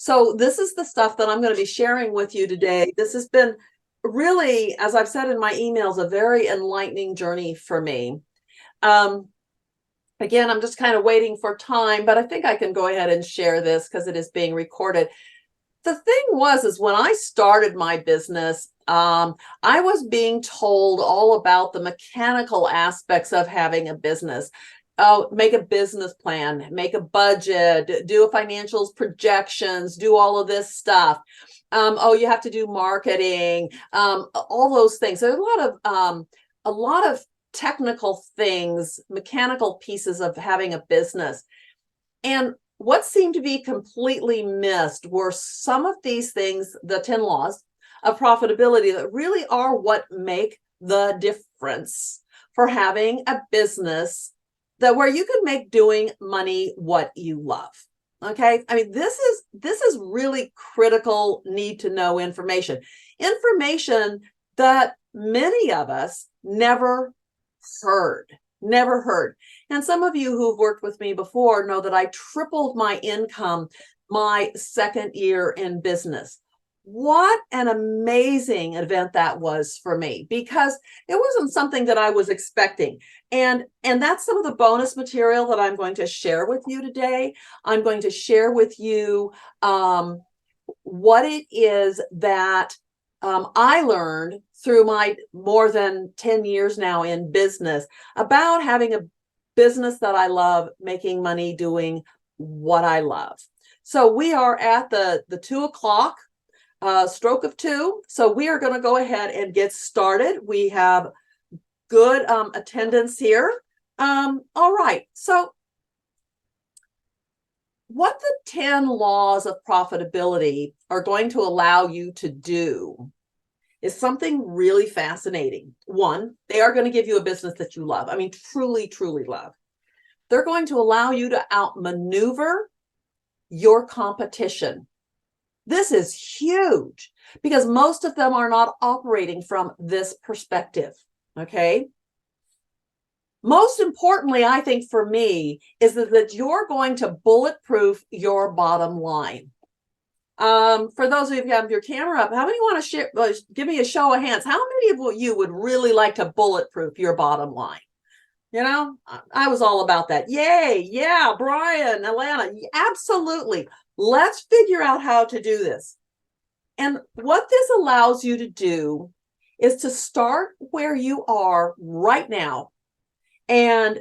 So this is the stuff that I'm going to be sharing with you today. This has been really, as I've said in my emails, a very enlightening journey for me. Again, I'm just kind of waiting for time, but I think I can go ahead and share this because it is being recorded. The thing is when I started my business, I was being told all about the mechanical aspects of having a business. Make a business plan, make a budget, do a financials projections, do all of this stuff. You have to do marketing, all those things. There's a lot of technical things, mechanical pieces of having a business. And what seemed to be completely missed were some of these things, the 10 laws of profitability, that really are what make the difference for having a business that where you can make doing money what you love. Okay. I mean, this is really critical, need to know information that many of us never heard. And some of you who've worked with me before know that I tripled my income my second year in business. What an amazing event that was for me, because it wasn't something that I was expecting. And that's some of the bonus material that I'm going to share with you today. I'm going to share with you what it is that I learned through my more than 10 years now in business about having a business that I love, making money doing what I love. So we are at the 2 o'clock stroke of 2. So we are going to go ahead and get started. We have good attendance here. All right. So what the 10 laws of profitability are going to allow you to do is something really fascinating. One, they are going to give you a business that you love. I mean, truly, truly love. They're going to allow you to outmaneuver your competition. This is huge because most of them are not operating from this perspective. Okay. Most importantly, I think for me, is that you're going to bulletproof your bottom line. For those of you who have your camera up, how many want to share? Give me a show of hands. How many of you would really like to bulletproof your bottom line? You know, I was all about that. Yay. Yeah. Brian, Alana, absolutely. Let's figure out how to do this. And what this allows you to do is to start where you are right now and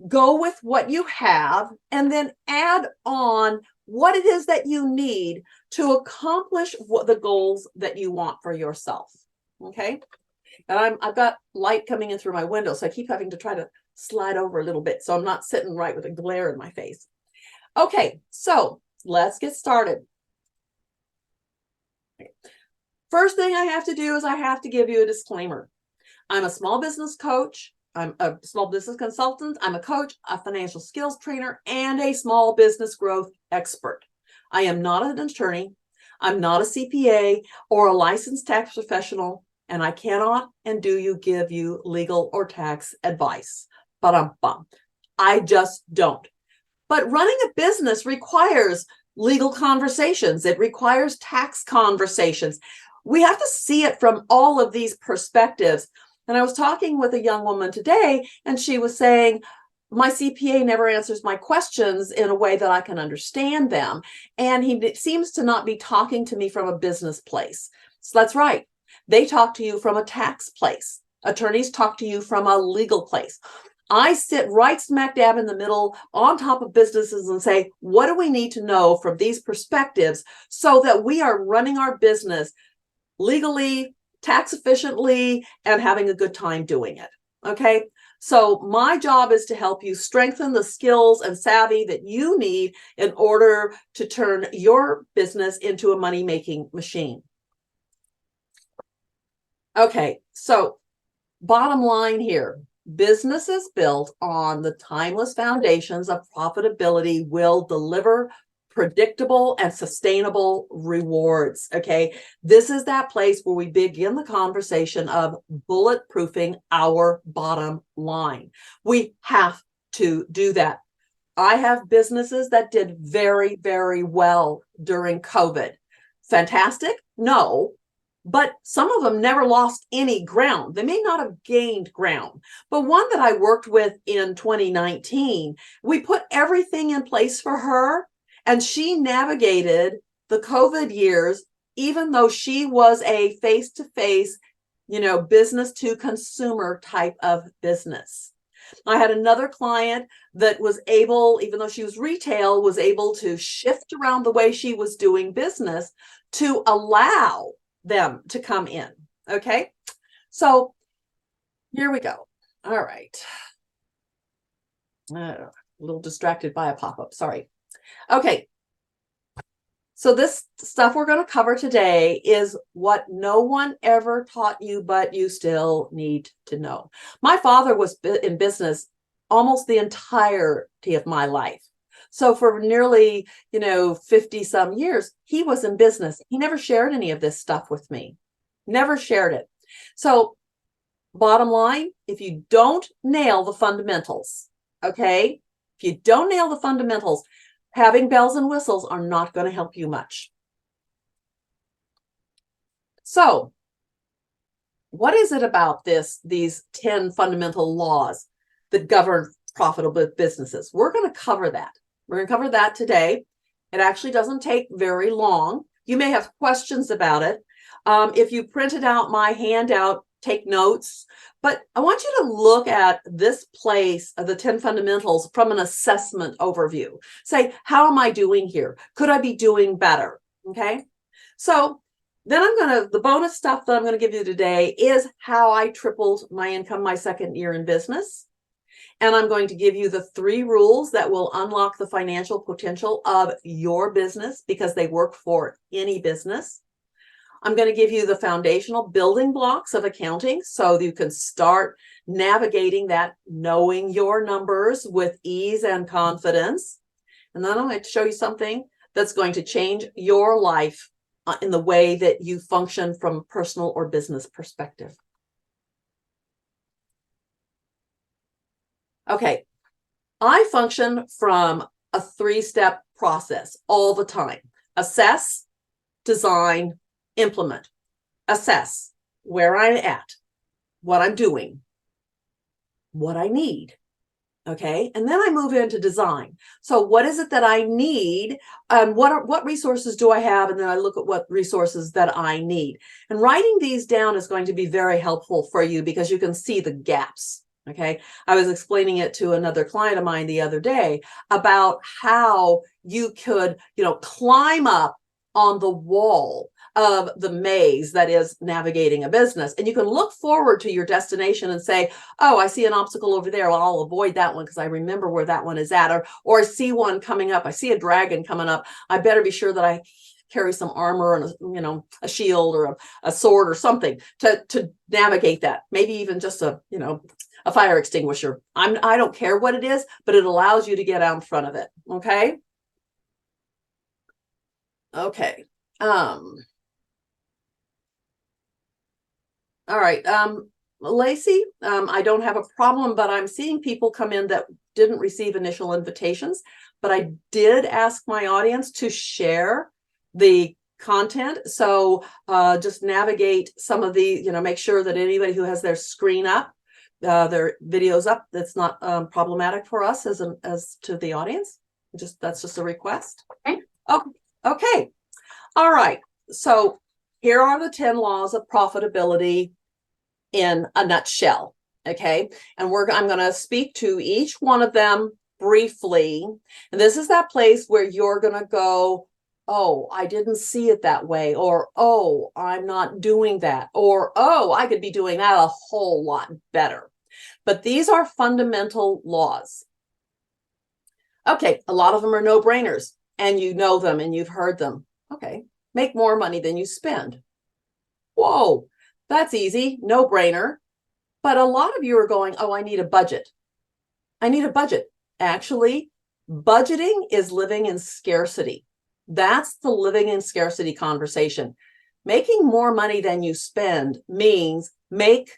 go with what you have and then add on what it is that you need to accomplish what the goals that you want for yourself. Okay. And I've got light coming in through my window, so I keep having to try to slide over a little bit so I'm not sitting right with a glare in my face. Okay, so let's get started. First thing I have to do is I have to give you a disclaimer. I'm a small business coach. I'm a small business consultant. I'm a coach, a financial skills trainer, and a small business growth expert. I am not an attorney. I'm not a CPA or a licensed tax professional, and I cannot and give you legal or tax advice. I just don't. But running a business requires legal conversations. It requires tax conversations. We have to see it from all of these perspectives. And I was talking with a young woman today, and she was saying, my CPA never answers my questions in a way that I can understand them. And he seems to not be talking to me from a business place. So that's right. They talk to you from a tax place. Attorneys talk to you from a legal place. I sit right smack dab in the middle on top of businesses and say, what do we need to know from these perspectives so that we are running our business legally, tax efficiently, and having a good time doing it? Okay. So my job is to help you strengthen the skills and savvy that you need in order to turn your business into a money-making machine. Okay. So bottom line here. Businesses built on the timeless foundations of profitability will deliver predictable and sustainable rewards. Okay. This is that place where we begin the conversation of bulletproofing our bottom line. We have to do that. I have businesses that did very, very well during COVID. Fantastic? No. But some of them never lost any ground. They may not have gained ground. But one that I worked with in 2019, we put everything in place for her, and she navigated the COVID years, even though she was a face-to-face, business to consumer type of business. I had another client that was able, even though she was retail, was able to shift around the way she was doing business to allow them to come in. Okay. So here we go. All right. A little distracted by a pop-up. Sorry. Okay. So this stuff we're going to cover today is what no one ever taught you, but you still need to know. My father was in business almost the entirety of my life. So for nearly, 50 some years, he was in business. He never shared any of this stuff with me. Never shared it. So bottom line, if you don't nail the fundamentals, okay, if you don't nail the fundamentals, having bells and whistles are not going to help you much. So what is it about these 10 fundamental laws that govern profitable businesses? We're going to cover that. We're going to cover that today. It actually doesn't take very long. You may have questions about it. If you printed out my handout, take notes. But I want you to look at this place of the 10 fundamentals from an assessment overview. Say, how am I doing here? Could I be doing better? Okay. So then the bonus stuff that I'm going to give you today is how I tripled my income my second year in business. And I'm going to give you the 3 rules that will unlock the financial potential of your business because they work for any business. I'm going to give you the foundational building blocks of accounting so you can start navigating that, knowing your numbers with ease and confidence. And then I'm going to show you something that's going to change your life in the way that you function from a personal or business perspective. Okay, I function from a 3-step process all the time. Assess, design, implement. Assess where I'm at, what I'm doing, what I need. Okay, and then I move into design. So what is it that I need? What resources do I have? And then I look at what resources that I need. And writing these down is going to be very helpful for you because you can see the gaps. Okay, I was explaining it to another client of mine the other day about how you could, climb up on the wall of the maze that is navigating a business. And you can look forward to your destination and say, oh, I see an obstacle over there. Well, I'll avoid that one because I remember where that one is at. Or I see one coming up. I see a dragon coming up. I better be sure that I carry some armor and a shield or a sword or something to navigate that. Maybe even just a fire extinguisher. I don't care what it is, but it allows you to get out in front of it. Okay. Okay. All right. Lacey, I don't have a problem, but I'm seeing people come in that didn't receive initial invitations, but I did ask my audience to share the content. So just navigate some of the, make sure that anybody who has their screen up, their videos up, that's not problematic for us as to the audience. That's just a request. Okay. Oh, okay. All right. So here are the 10 laws of profitability in a nutshell. Okay. And I'm going to speak to each one of them briefly. And this is that place where you're going to go, oh, I didn't see it that way. Or, oh, I'm not doing that. Or, oh, I could be doing that a whole lot better. But these are fundamental laws. Okay. A lot of them are no-brainers and you know them and you've heard them. Okay. Make more money than you spend. Whoa, that's easy. No brainer. But a lot of you are going, oh, I need a budget. I need a budget. Actually, budgeting is living in scarcity. That's the living in scarcity conversation. Making more money than you spend means make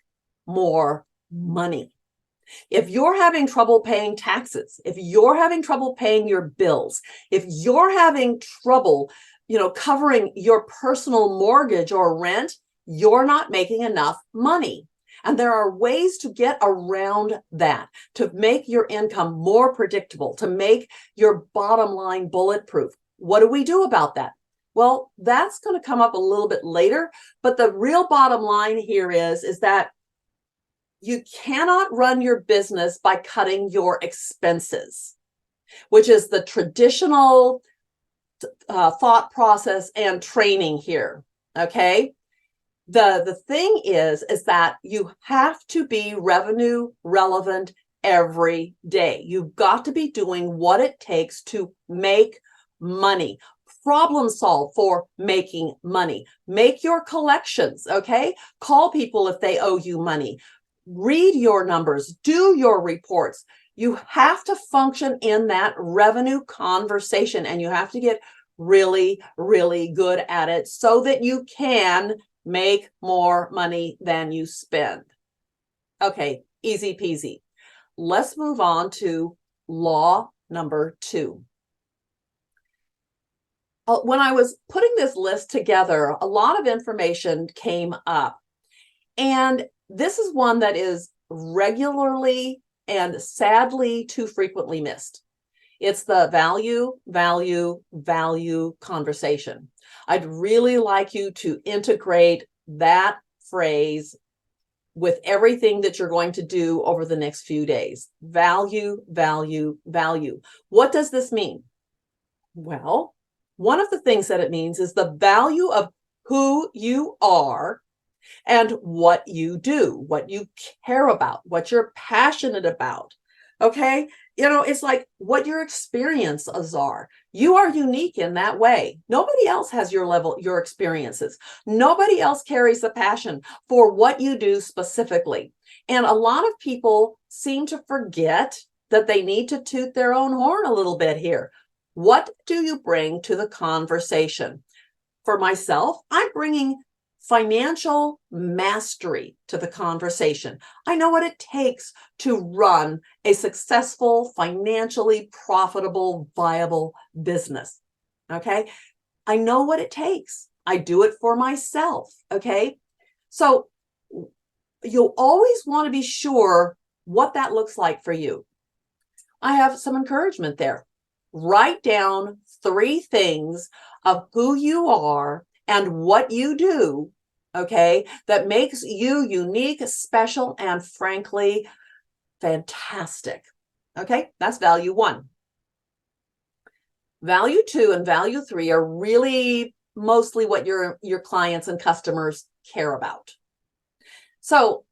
more money. If you're having trouble paying taxes, if you're having trouble paying your bills, if you're having trouble, covering your personal mortgage or rent, you're not making enough money. And there are ways to get around that, to make your income more predictable, to make your bottom line bulletproof. What do we do about that? Well, that's going to come up a little bit later, but the real bottom line here is that you cannot run your business by cutting your expenses, which is the traditional thought process and training here. Okay. The thing is that you have to be revenue relevant every day. You've got to be doing what it takes to make money. Problem solve for making money. Make your collections, okay? Call people if they owe you money. Read your numbers, do your reports. You have to function in that revenue conversation, and you have to get really, really good at it so that you can make more money than you spend. Okay, easy peasy. Let's move on to law number 2. When I was putting this list together, a lot of information came up. And this is one that is regularly and sadly too frequently missed. It's the value, value, value conversation. I'd really like you to integrate that phrase with everything that you're going to do over the next few days. Value, value, value. What does this mean? Well, one of the things that it means is the value of who you are and what you do, what you care about, what you're passionate about. Okay. It's like what your experiences are. You are unique in that way. Nobody else has your level, your experiences. Nobody else carries the passion for what you do specifically. And a lot of people seem to forget that they need to toot their own horn a little bit here. What do you bring to the conversation? For myself, I'm bringing financial mastery to the conversation. I know what it takes to run a successful, financially profitable, viable business. Okay. I know what it takes. I do it for myself. Okay. So you'll always want to be sure what that looks like for you. I have some encouragement there. Write down 3 things of who you are and what you do, okay, that makes you unique, special, and frankly, fantastic. Okay, that's value 1. Value 2 and value 3 are really mostly what your clients and customers care about. So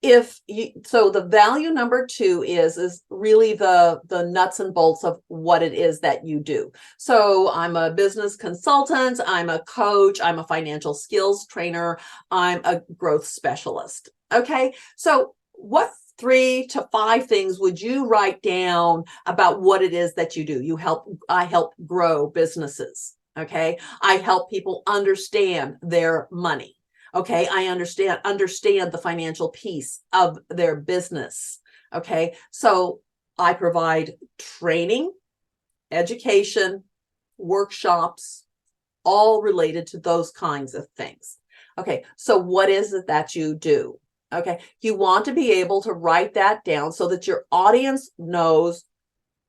the value number 2 is really the nuts and bolts of what it is that you do. So I'm a business consultant, I'm a coach, I'm a financial skills trainer, I'm a growth specialist. Okay, so what 3 to 5 things would you write down about what it is that you do? I help grow businesses. Okay, I help people understand their money. Okay, I understand the financial piece of their business. Okay, so I provide training, education, workshops, all related to those kinds of things. Okay, so what is it that you do? Okay, you want to be able to write that down so that your audience knows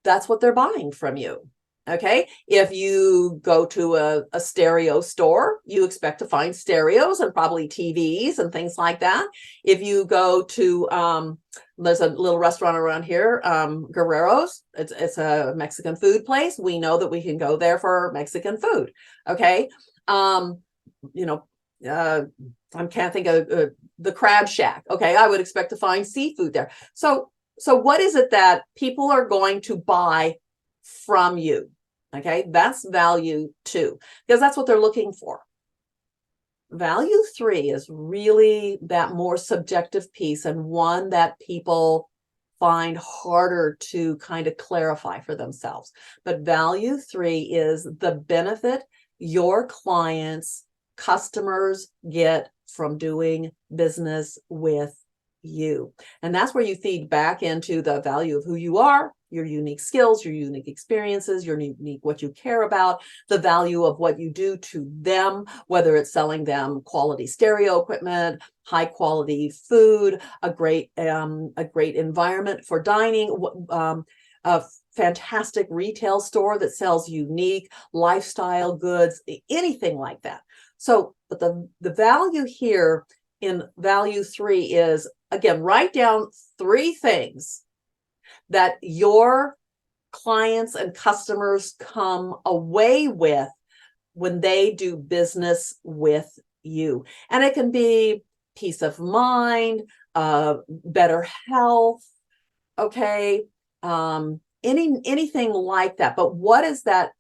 that's what they're buying from you. Okay, if you go to a stereo store, you expect to find stereos and probably TVs and things like that. If you go to, there's a little restaurant around here, Guerrero's, it's a Mexican food place. We know that we can go there for Mexican food. Okay, I can't think of the Crab Shack. Okay, I would expect to find seafood there. So what is it that people are going to buy from you? Okay, that's value 2, because that's what they're looking for. Value 3 is really that more subjective piece, and one that people find harder to kind of clarify for themselves. But value 3 is the benefit your clients, customers get from doing business with you. And that's where you feed back into the value of who you are, your unique skills, your unique experiences, your unique what you care about, the value of what you do to them, whether it's selling them quality stereo equipment, high quality food, a great environment for dining, a fantastic retail store that sells unique lifestyle goods, anything like that. So, but the value here in value 3 is, again, write down 3 things that your clients and customers come away with when they do business with you. And it can be peace of mind, better health, okay, anything like that. But what is that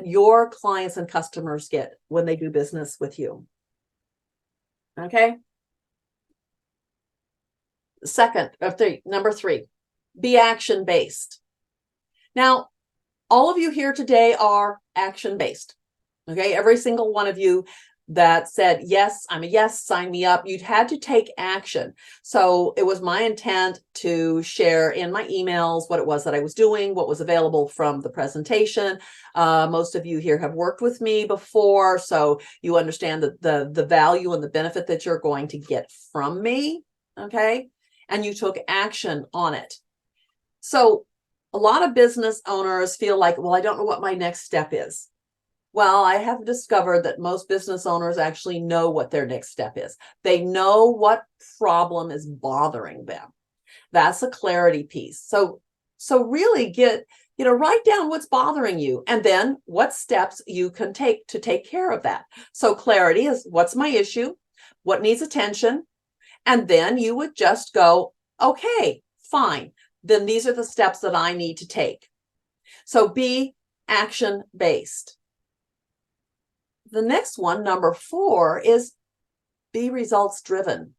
your clients and customers get when they do business with you? Okay. Number 3, be action-based. Now, all of you here today are action-based. Okay, every single one of you that said, yes, I'm a yes, sign me up, you'd had to take action. So it was my intent to share in my emails what it was that I was doing, what was available from the presentation. Most of you here have worked with me before, so you understand the value and the benefit that you're going to get from me, okay? And you took action on it. So a lot of business owners feel like, well, I don't know what my next step is. Well, I have discovered that most business owners actually know what their next step is. They know what problem is bothering them. That's a clarity piece. So really write down what's bothering you and then what steps you can take to take care of that. So clarity is, what's my issue? What needs attention? And then you would just go, okay, fine. Then these are the steps that I need to take. So be action-based. The next one, number 4, is be results-driven.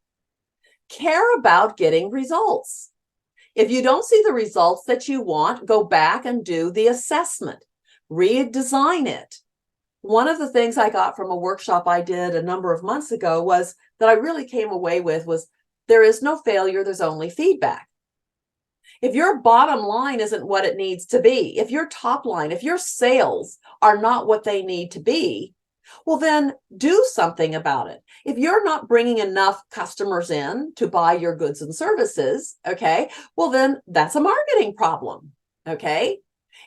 Care about getting results. If you don't see the results that you want, go back and do the assessment. Redesign it. One of the things I got from a workshop I did a number of months ago was that I really came away with was, there is no failure, there's only feedback. If your bottom line isn't what it needs to be, if your top line, if your sales are not what they need to be, well, then do something about it. If you're not bringing enough customers in to buy your goods and services, okay, well, then that's a marketing problem, okay?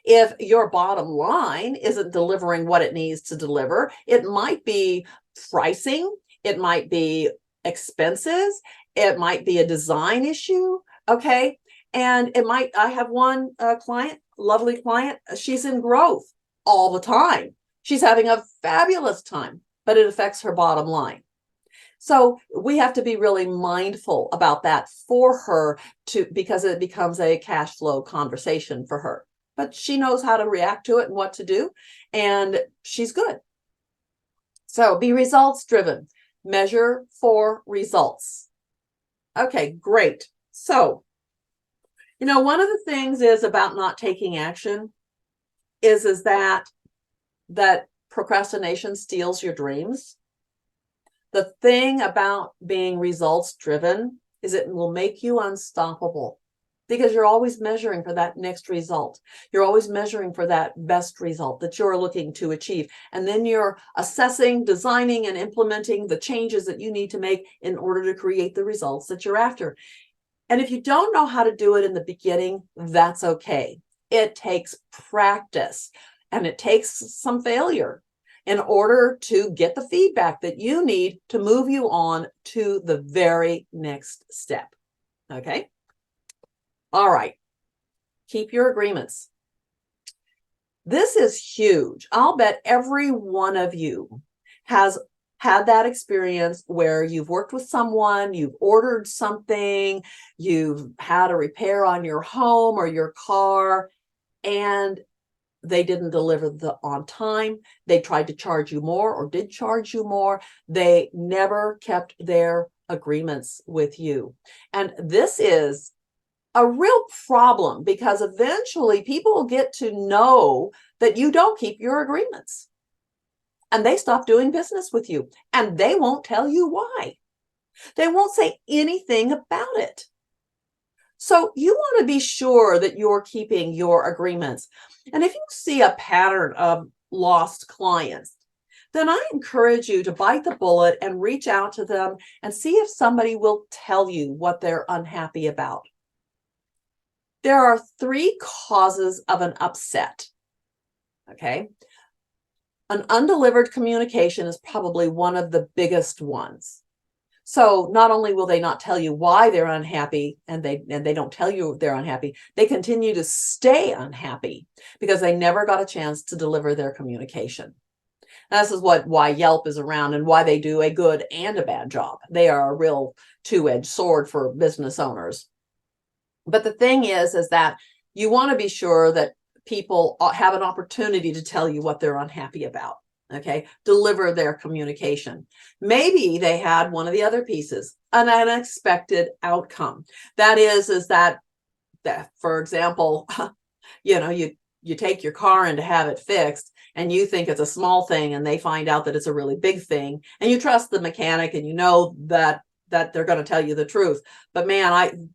If your bottom line isn't delivering what it needs to deliver, it might be pricing, it might be expenses, it might be a design issue, okay? And it might, I have one client, lovely client, she's in growth all the time. She's having a fabulous time, but it affects her bottom line. So we have to be really mindful about that for her because it becomes a cash flow conversation for her. But she knows how to react to it and what to do, and she's good. So be results driven. Measure for results. Okay, great. So, one of the things is about not taking action is that procrastination steals your dreams. The thing about being results driven is it will make you unstoppable because you're always measuring for that next result. You're always measuring for that best result that you're looking to achieve. And then you're assessing, designing, and implementing the changes that you need to make in order to create the results that you're after. And if you don't know how to do it in the beginning, that's okay. It takes practice. And it takes some failure in order to get the feedback that you need to move you on to the very next step. Okay? All right. Keep your agreements. This is huge. I'll bet every one of you has had that experience where you've worked with someone, you've ordered something, you've had a repair on your home or your car, and they didn't deliver on time. They tried to charge you more or did charge you more. They never kept their agreements with you. And this is a real problem because eventually people will get to know that you don't keep your agreements. And they stop doing business with you. And they won't tell you why. They won't say anything about it. So you want to be sure that you're keeping your agreements. And if you see a pattern of lost clients, then I encourage you to bite the bullet and reach out to them and see if somebody will tell you what they're unhappy about. There are 3 causes of an upset. Okay. An undelivered communication is probably one of the biggest ones. So not only will they not tell you why they're unhappy, and they don't tell you they're unhappy, they continue to stay unhappy because they never got a chance to deliver their communication. This is why Yelp is around and why they do a good and a bad job. They are a real two-edged sword for business owners. But the thing is that you want to be sure that people have an opportunity to tell you what they're unhappy about. Okay, deliver their communication. Maybe they had one of the other pieces, an unexpected outcome. That is that for example, you take your car in to have it fixed and you think it's a small thing and they find out that it's a really big thing, and you trust the mechanic and you know that they're going to tell you the truth. But man,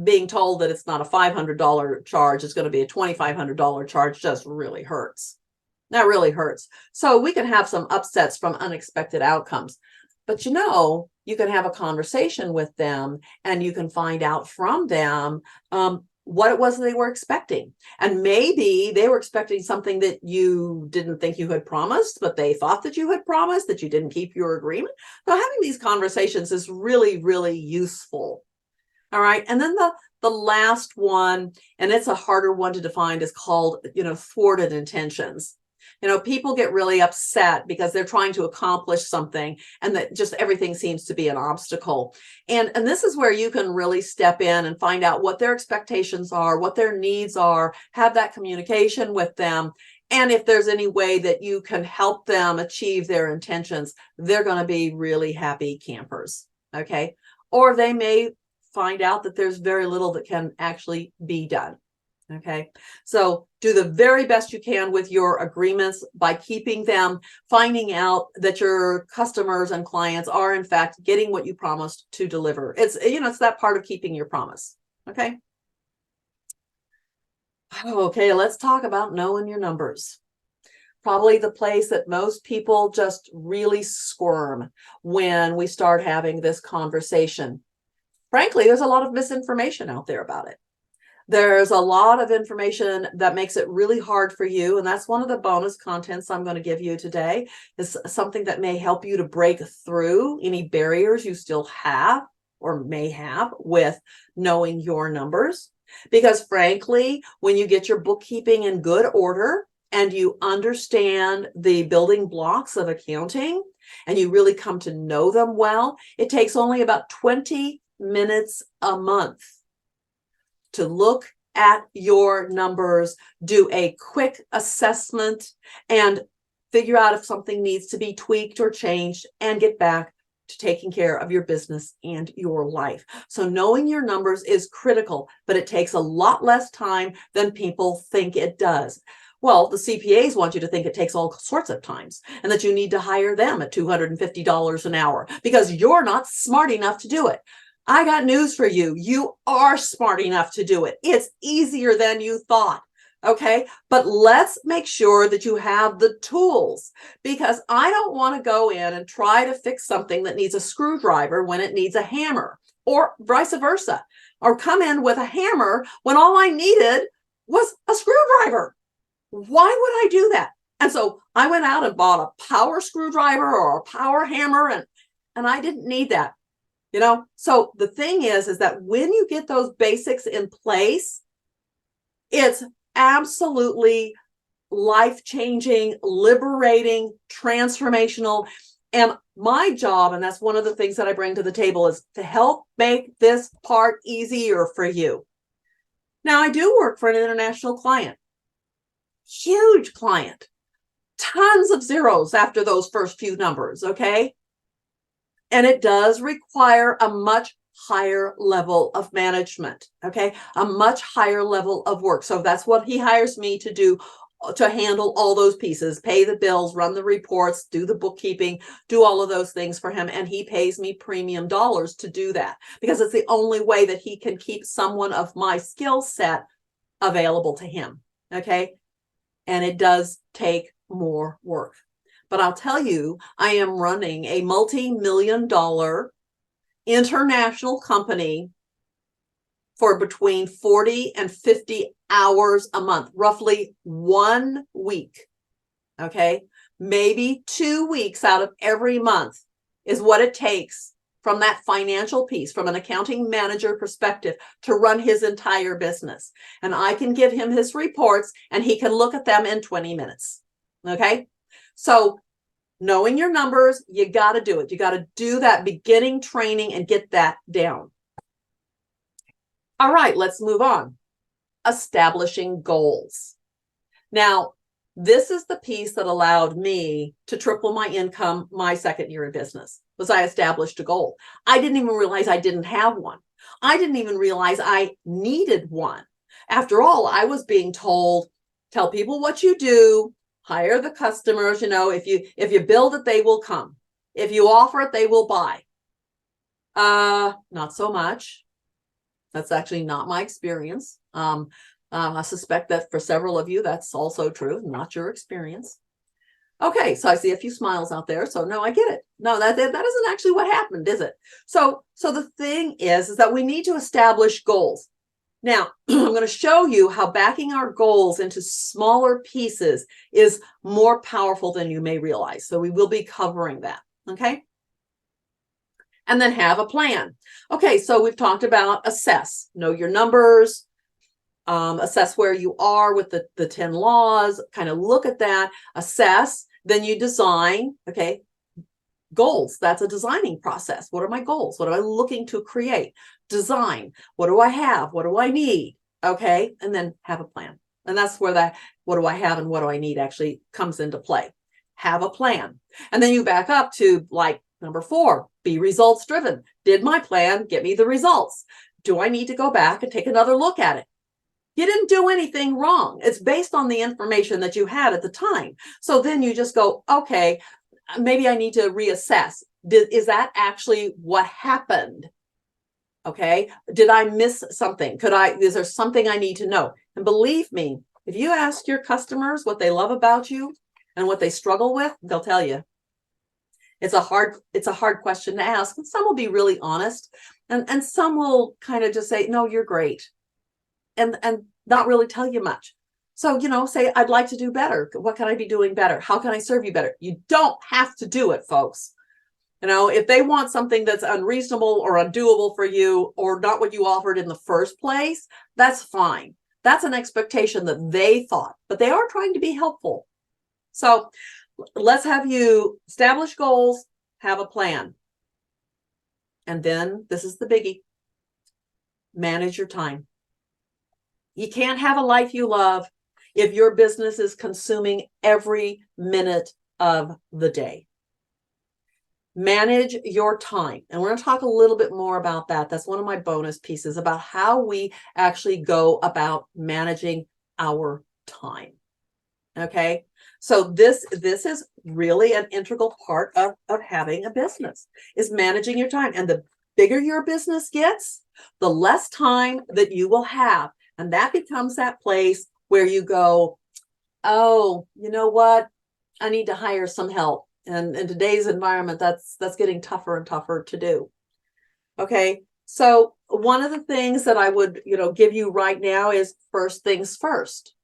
being told that it's not a $500 charge, it's going to be a $2,500 charge just really hurts. That really hurts. So we can have some upsets from unexpected outcomes. But you can have a conversation with them and you can find out from them what it was they were expecting. And maybe they were expecting something that you didn't think you had promised, but they thought that you had promised, that you didn't keep your agreement. So having these conversations is really, really useful. All right. And then the last one, and it's a harder one to define, is called, thwarted intentions. People get really upset because they're trying to accomplish something and that just everything seems to be an obstacle. And this is where you can really step in and find out what their expectations are, what their needs are, have that communication with them. And if there's any way that you can help them achieve their intentions, they're going to be really happy campers. Okay. Or they may find out that there's very little that can actually be done. Okay, so do the very best you can with your agreements by keeping them, finding out that your customers and clients are in fact getting what you promised to deliver. It's that part of keeping your promise. Okay. Okay, let's talk about knowing your numbers. Probably the place that most people just really squirm when we start having this conversation. Frankly, there's a lot of misinformation out there about it. There's a lot of information that makes it really hard for you. And that's one of the bonus contents I'm going to give you today, is something that may help you to break through any barriers you still have or may have with knowing your numbers. Because frankly, when you get your bookkeeping in good order and you understand the building blocks of accounting and you really come to know them well, it takes only about 20 minutes a month to look at your numbers, do a quick assessment, and figure out if something needs to be tweaked or changed, and get back to taking care of your business and your life. So knowing your numbers is critical, but it takes a lot less time than people think it does. Well, the CPAs want you to think it takes all sorts of times and that you need to hire them at $250 an hour because you're not smart enough to do it. I got news for you. You are smart enough to do it. It's easier than you thought. Okay. But let's make sure that you have the tools, because I don't want to go in and try to fix something that needs a screwdriver when it needs a hammer, or vice versa, or come in with a hammer when all I needed was a screwdriver. Why would I do that? And so I went out and bought a power screwdriver or a power hammer, and I didn't need that. So the thing is that when you get those basics in place, it's absolutely life-changing, liberating, transformational. And my job, and that's one of the things that I bring to the table, is to help make this part easier for you. Now, I do work for an international client, huge client, tons of zeros after those first few numbers, okay? And it does require a much higher level of management, okay? A much higher level of work. So that's what he hires me to do to handle all those pieces, pay the bills, run the reports, do the bookkeeping, do all of those things for him. And he pays me premium dollars to do that because it's the only way that he can keep someone of my skill set available to him. Okay. And it does take more work. But I'll tell you, I am running a multi-million-dollar international company for between 40 and 50 hours a month, roughly 1 week. Okay. Maybe 2 weeks out of every month is what it takes from that financial piece, from an accounting manager perspective, to run his entire business. And I can give him his reports and he can look at them in 20 minutes. Okay. So knowing your numbers, you got to do it. You got to do that beginning training and get that down. All right, let's move on. Establishing goals. Now, this is the piece that allowed me to triple my income my second year in business, was I established a goal. I didn't even realize I didn't have one. I didn't even realize I needed one. After all, I was being told, tell people what you do, hire the customers, if you build it, they will come. If you offer it, they will buy. Not so much. That's actually not my experience. I suspect that for several of you, that's also true, not your experience. Okay, so I see a few smiles out there. So no, I get it. No, that isn't actually what happened, is it? So the thing is that we need to establish goals. Now, I'm going to show you how backing our goals into smaller pieces is more powerful than you may realize. So we will be covering that. Okay. And then have a plan. Okay, so we've talked about assess, know your numbers, assess where you are with the 10 laws, kind of look at that, assess, then you design, okay, goals. That's a designing process. What are my goals? What am I looking to create? Design. What do I have? What do I need? Okay, and then have a plan. And that's where that what do I have and what do I need actually comes into play. Have a plan. And then you back up to like number 4, be results driven. Did my plan get me the results? Do I need to go back and take another look at it? You didn't do anything wrong. It's based on the information that you had at the time. So then you just go, okay, maybe I need to reassess. Is that actually what happened? Okay. Did I miss something? Is there something I need to know? And believe me, if you ask your customers what they love about you and what they struggle with, they'll tell you. It's a hard question to ask. Some will be really honest and some will kind of just say, no, you're great. And not really tell you much. So, say, I'd like to do better. What can I be doing better? How can I serve you better? You don't have to do it, folks. If they want something that's unreasonable or undoable for you or not what you offered in the first place, that's fine. That's an expectation that they thought, but they are trying to be helpful. So let's have you establish goals, have a plan. And then this is the biggie. Manage your time. You can't have a life you love if your business is consuming every minute of the day. Manage your time. And we're going to talk a little bit more about that. That's one of my bonus pieces about how we actually go about managing our time. Okay. So this is really an integral part of having a business, is managing your time. And the bigger your business gets, the less time that you will have. And that becomes that place where you go, oh, you know what? I need to hire some help. And in today's environment, that's getting tougher and tougher to do. Okay. So one of the things that I would, give you right now is first things first.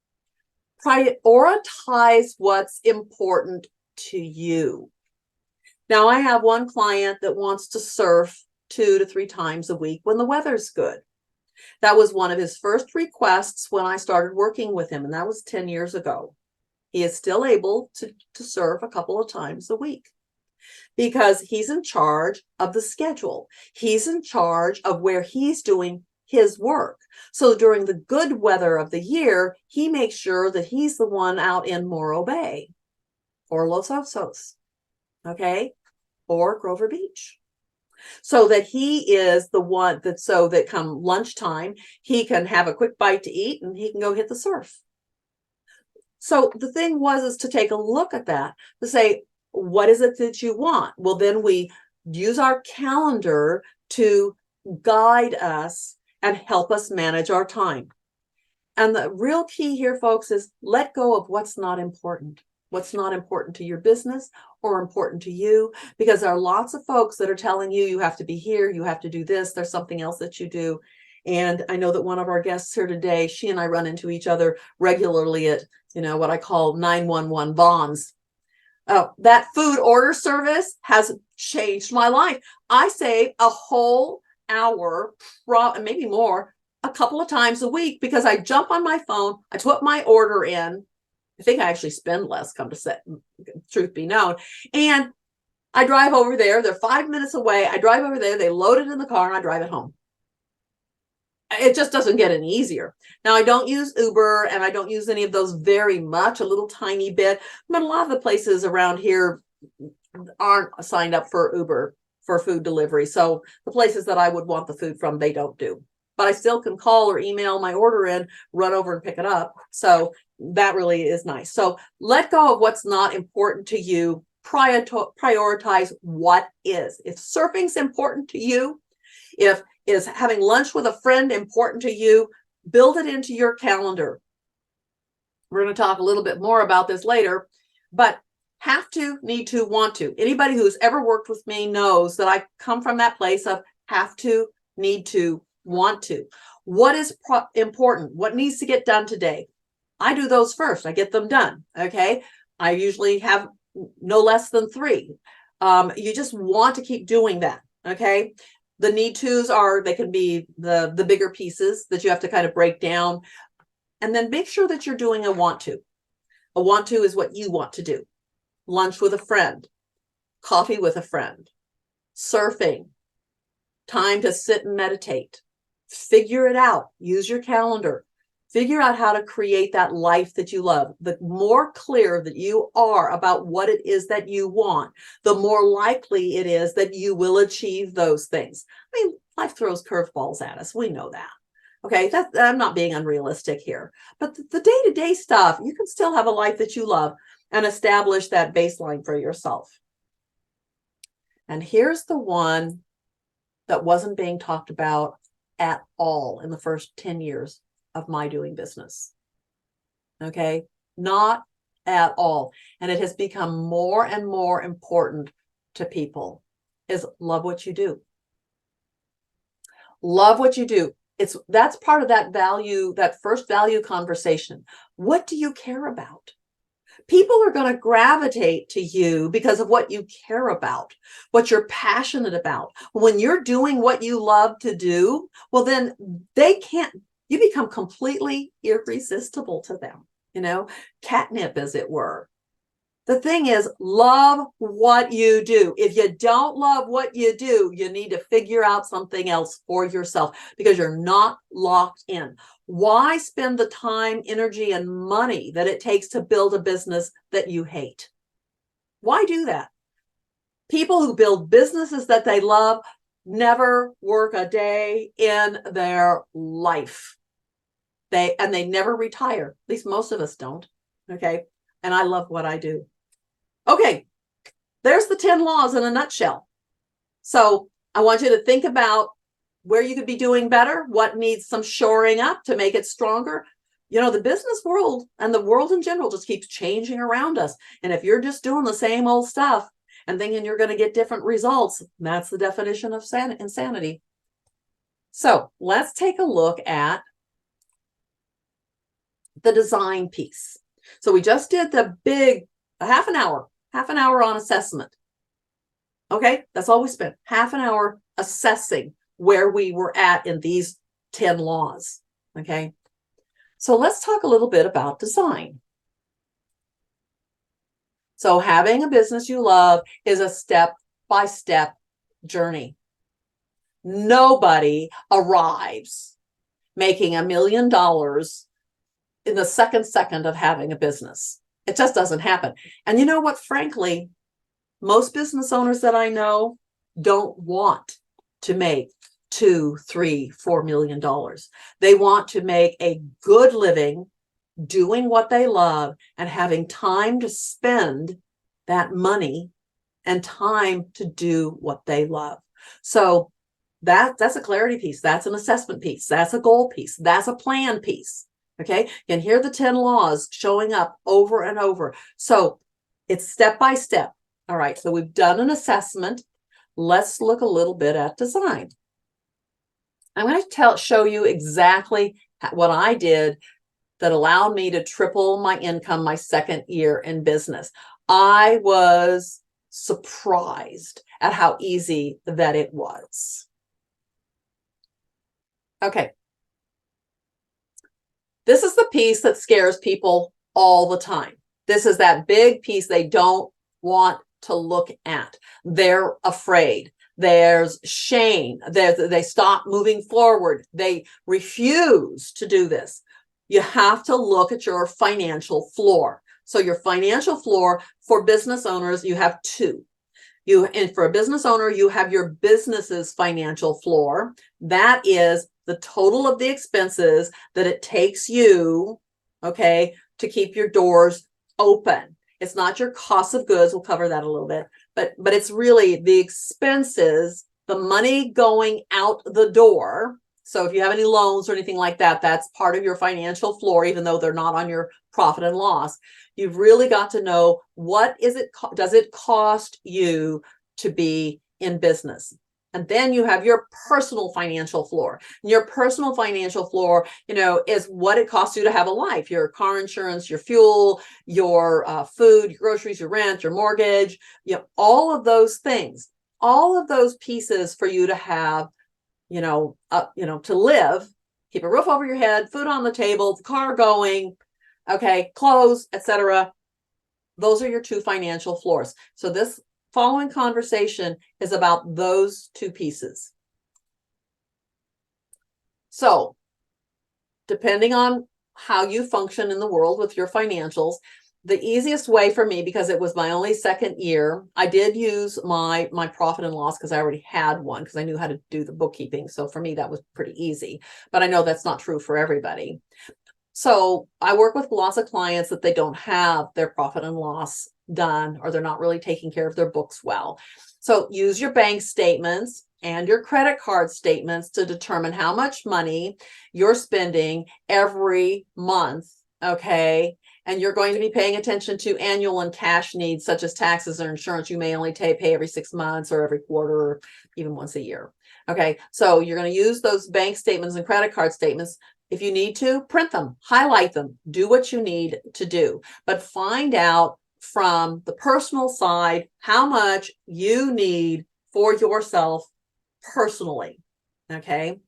Prioritize what's important to you. Now, I have one client that wants to surf 2 to 3 times a week when the weather's good. That was one of his first requests when I started working with him, and that was 10 years ago. He is still able to surf a couple of times a week because he's in charge of the schedule. He's in charge of where he's doing his work. So during the good weather of the year, he makes sure that he's the one out in Morro Bay or Los Osos, okay, or Grover Beach. So that he is the one that come lunchtime, he can have a quick bite to eat and he can go hit the surf. So the thing is to take a look at that, to say, what is it that you want? Well, then we use our calendar to guide us and help us manage our time. And the real key here, folks, is let go of what's not important. What's not important to your business or important to you, because there are lots of folks that are telling you, you have to be here, you have to do this, there's something else that you do. And I know that one of our guests here today, she and I run into each other regularly at, what I call 911 bonds. That food order service has changed my life. I save a whole hour, maybe more, a couple of times a week, because I jump on my phone, I put my order in. I think I actually spend less, come to say, truth be known. And I drive over there. They're 5 minutes away. I drive over there. They load it in the car and I drive it home. It just doesn't get any easier. Now, I don't use Uber and I don't use any of those very much, a little tiny bit, but a lot of the places around here aren't signed up for Uber for food delivery. So the places that I would want the food from, they don't do. But I still can call or email my order in, run over and pick it up. So that really is nice. So let go of what's not important to you. Prioritize what is. If surfing's important to you, if is having lunch with a friend important to you, build it into your calendar. We're going to talk a little bit more about this later, but have to, need to, want to. Anybody who's ever worked with me knows that I come from that place of have to, need to, want to. What is important? What needs to get done today? I do those first. I get them done. Okay. I usually have no less than 3. You just want to keep doing that. Okay. The need tos they can be the bigger pieces that you have to kind of break down. And then make sure that you're doing a want to. A want to is what you want to do. Lunch with a friend, coffee with a friend, surfing, time to sit and meditate. Figure it out. Use your calendar. Figure out how to create that life that you love. The more clear that you are about what it is that you want, the more likely it is that you will achieve those things. I mean, life throws curveballs at us. We know that. Okay, I'm not being unrealistic here. But the day-to-day stuff, you can still have a life that you love and establish that baseline for yourself. And here's the one that wasn't being talked about at all in the first 10 years of my doing business. Okay, not at all. And it has become more and more important to people, is love what you do. Love what you do. That's part of that value, that first value conversation. What do you care about? People are going to gravitate to you because of what you care about, what you're passionate about. When you're doing what you love to do, well, then you become completely irresistible to them, catnip, as it were. The thing is, love what you do. If you don't love what you do, you need to figure out something else for yourself, because you're not locked in. Why spend the time, energy, and money that it takes to build a business that you hate? Why do that? People who build businesses that they love never work a day in their life. They never retire. At least most of us don't. Okay. And I love what I do. Okay. There's the 10 laws in a nutshell. So I want you to think about where you could be doing better, what needs some shoring up to make it stronger. The business world and the world in general just keeps changing around us. And if you're just doing the same old stuff and thinking you're going to get different results, that's the definition of insanity. So let's take a look at the design piece. So we just did the big half an hour on assessment. Okay, that's all we spent, half an hour assessing where we were at in these 10 laws. Okay, so let's talk a little bit about design. So having a business you love is a step-by-step journey. Nobody arrives making $1 million in the second of having a business. It just doesn't happen. And you know what? Frankly, most business owners that I know don't want to make $2, $3, $4 million. They want to make a good living doing what they love and having time to spend that money and time to do what they love. So that's a clarity piece. That's an assessment piece. That's a goal piece. That's a plan piece. Okay. You can hear the 10 laws showing up over and over. So it's step by step. All right. So we've done an assessment. Let's look a little bit at design. I'm going to show you exactly what I did that allowed me to triple my income my second year in business. I was surprised at how easy that it was. Okay. This is the piece that scares people all the time. This is that big piece they don't want to look at. They're afraid. There's shame. They stop moving forward. They refuse to do this. You have to look at your financial floor. So your financial floor for business owners, you have two. And for a business owner, you have your business's financial floor. That is the total of the expenses that it takes you, okay, to keep your doors open. It's not your cost of goods. We'll cover that a little bit, but it's really the expenses, the money going out the door. So if you have any loans or anything like that, that's part of your financial floor, even though they're not on your profit and loss. You've really got to know, what does it cost you to be in business? And then you have your personal financial floor. And your personal financial floor, is what it costs you to have a life: your car insurance, your fuel, your food, your groceries, your rent, your mortgage, all of those things, all of those pieces for you to have, to live, keep a roof over your head, food on the table, the car going, okay, clothes, etc. Those are your two financial floors. So this following conversation is about those two pieces. So depending on how you function in the world with your financials, the easiest way for me, because it was my only second year, I did use my profit and loss because I already had one, because I knew how to do the bookkeeping. So for me, that was pretty easy, but I know that's not true for everybody. So I work with lots of clients that they don't have their profit and loss done, or they're not really taking care of their books well. So use your bank statements and your credit card statements to determine how much money you're spending every month, okay? And you're going to be paying attention to annual and cash needs, such as taxes or insurance. You may only pay every 6 months or every quarter, or even once a year. Okay, so you're going to use those bank statements and credit card statements. If you need to, print them, highlight them, do what you need to do, but find out from the personal side how much you need for yourself personally. Okay.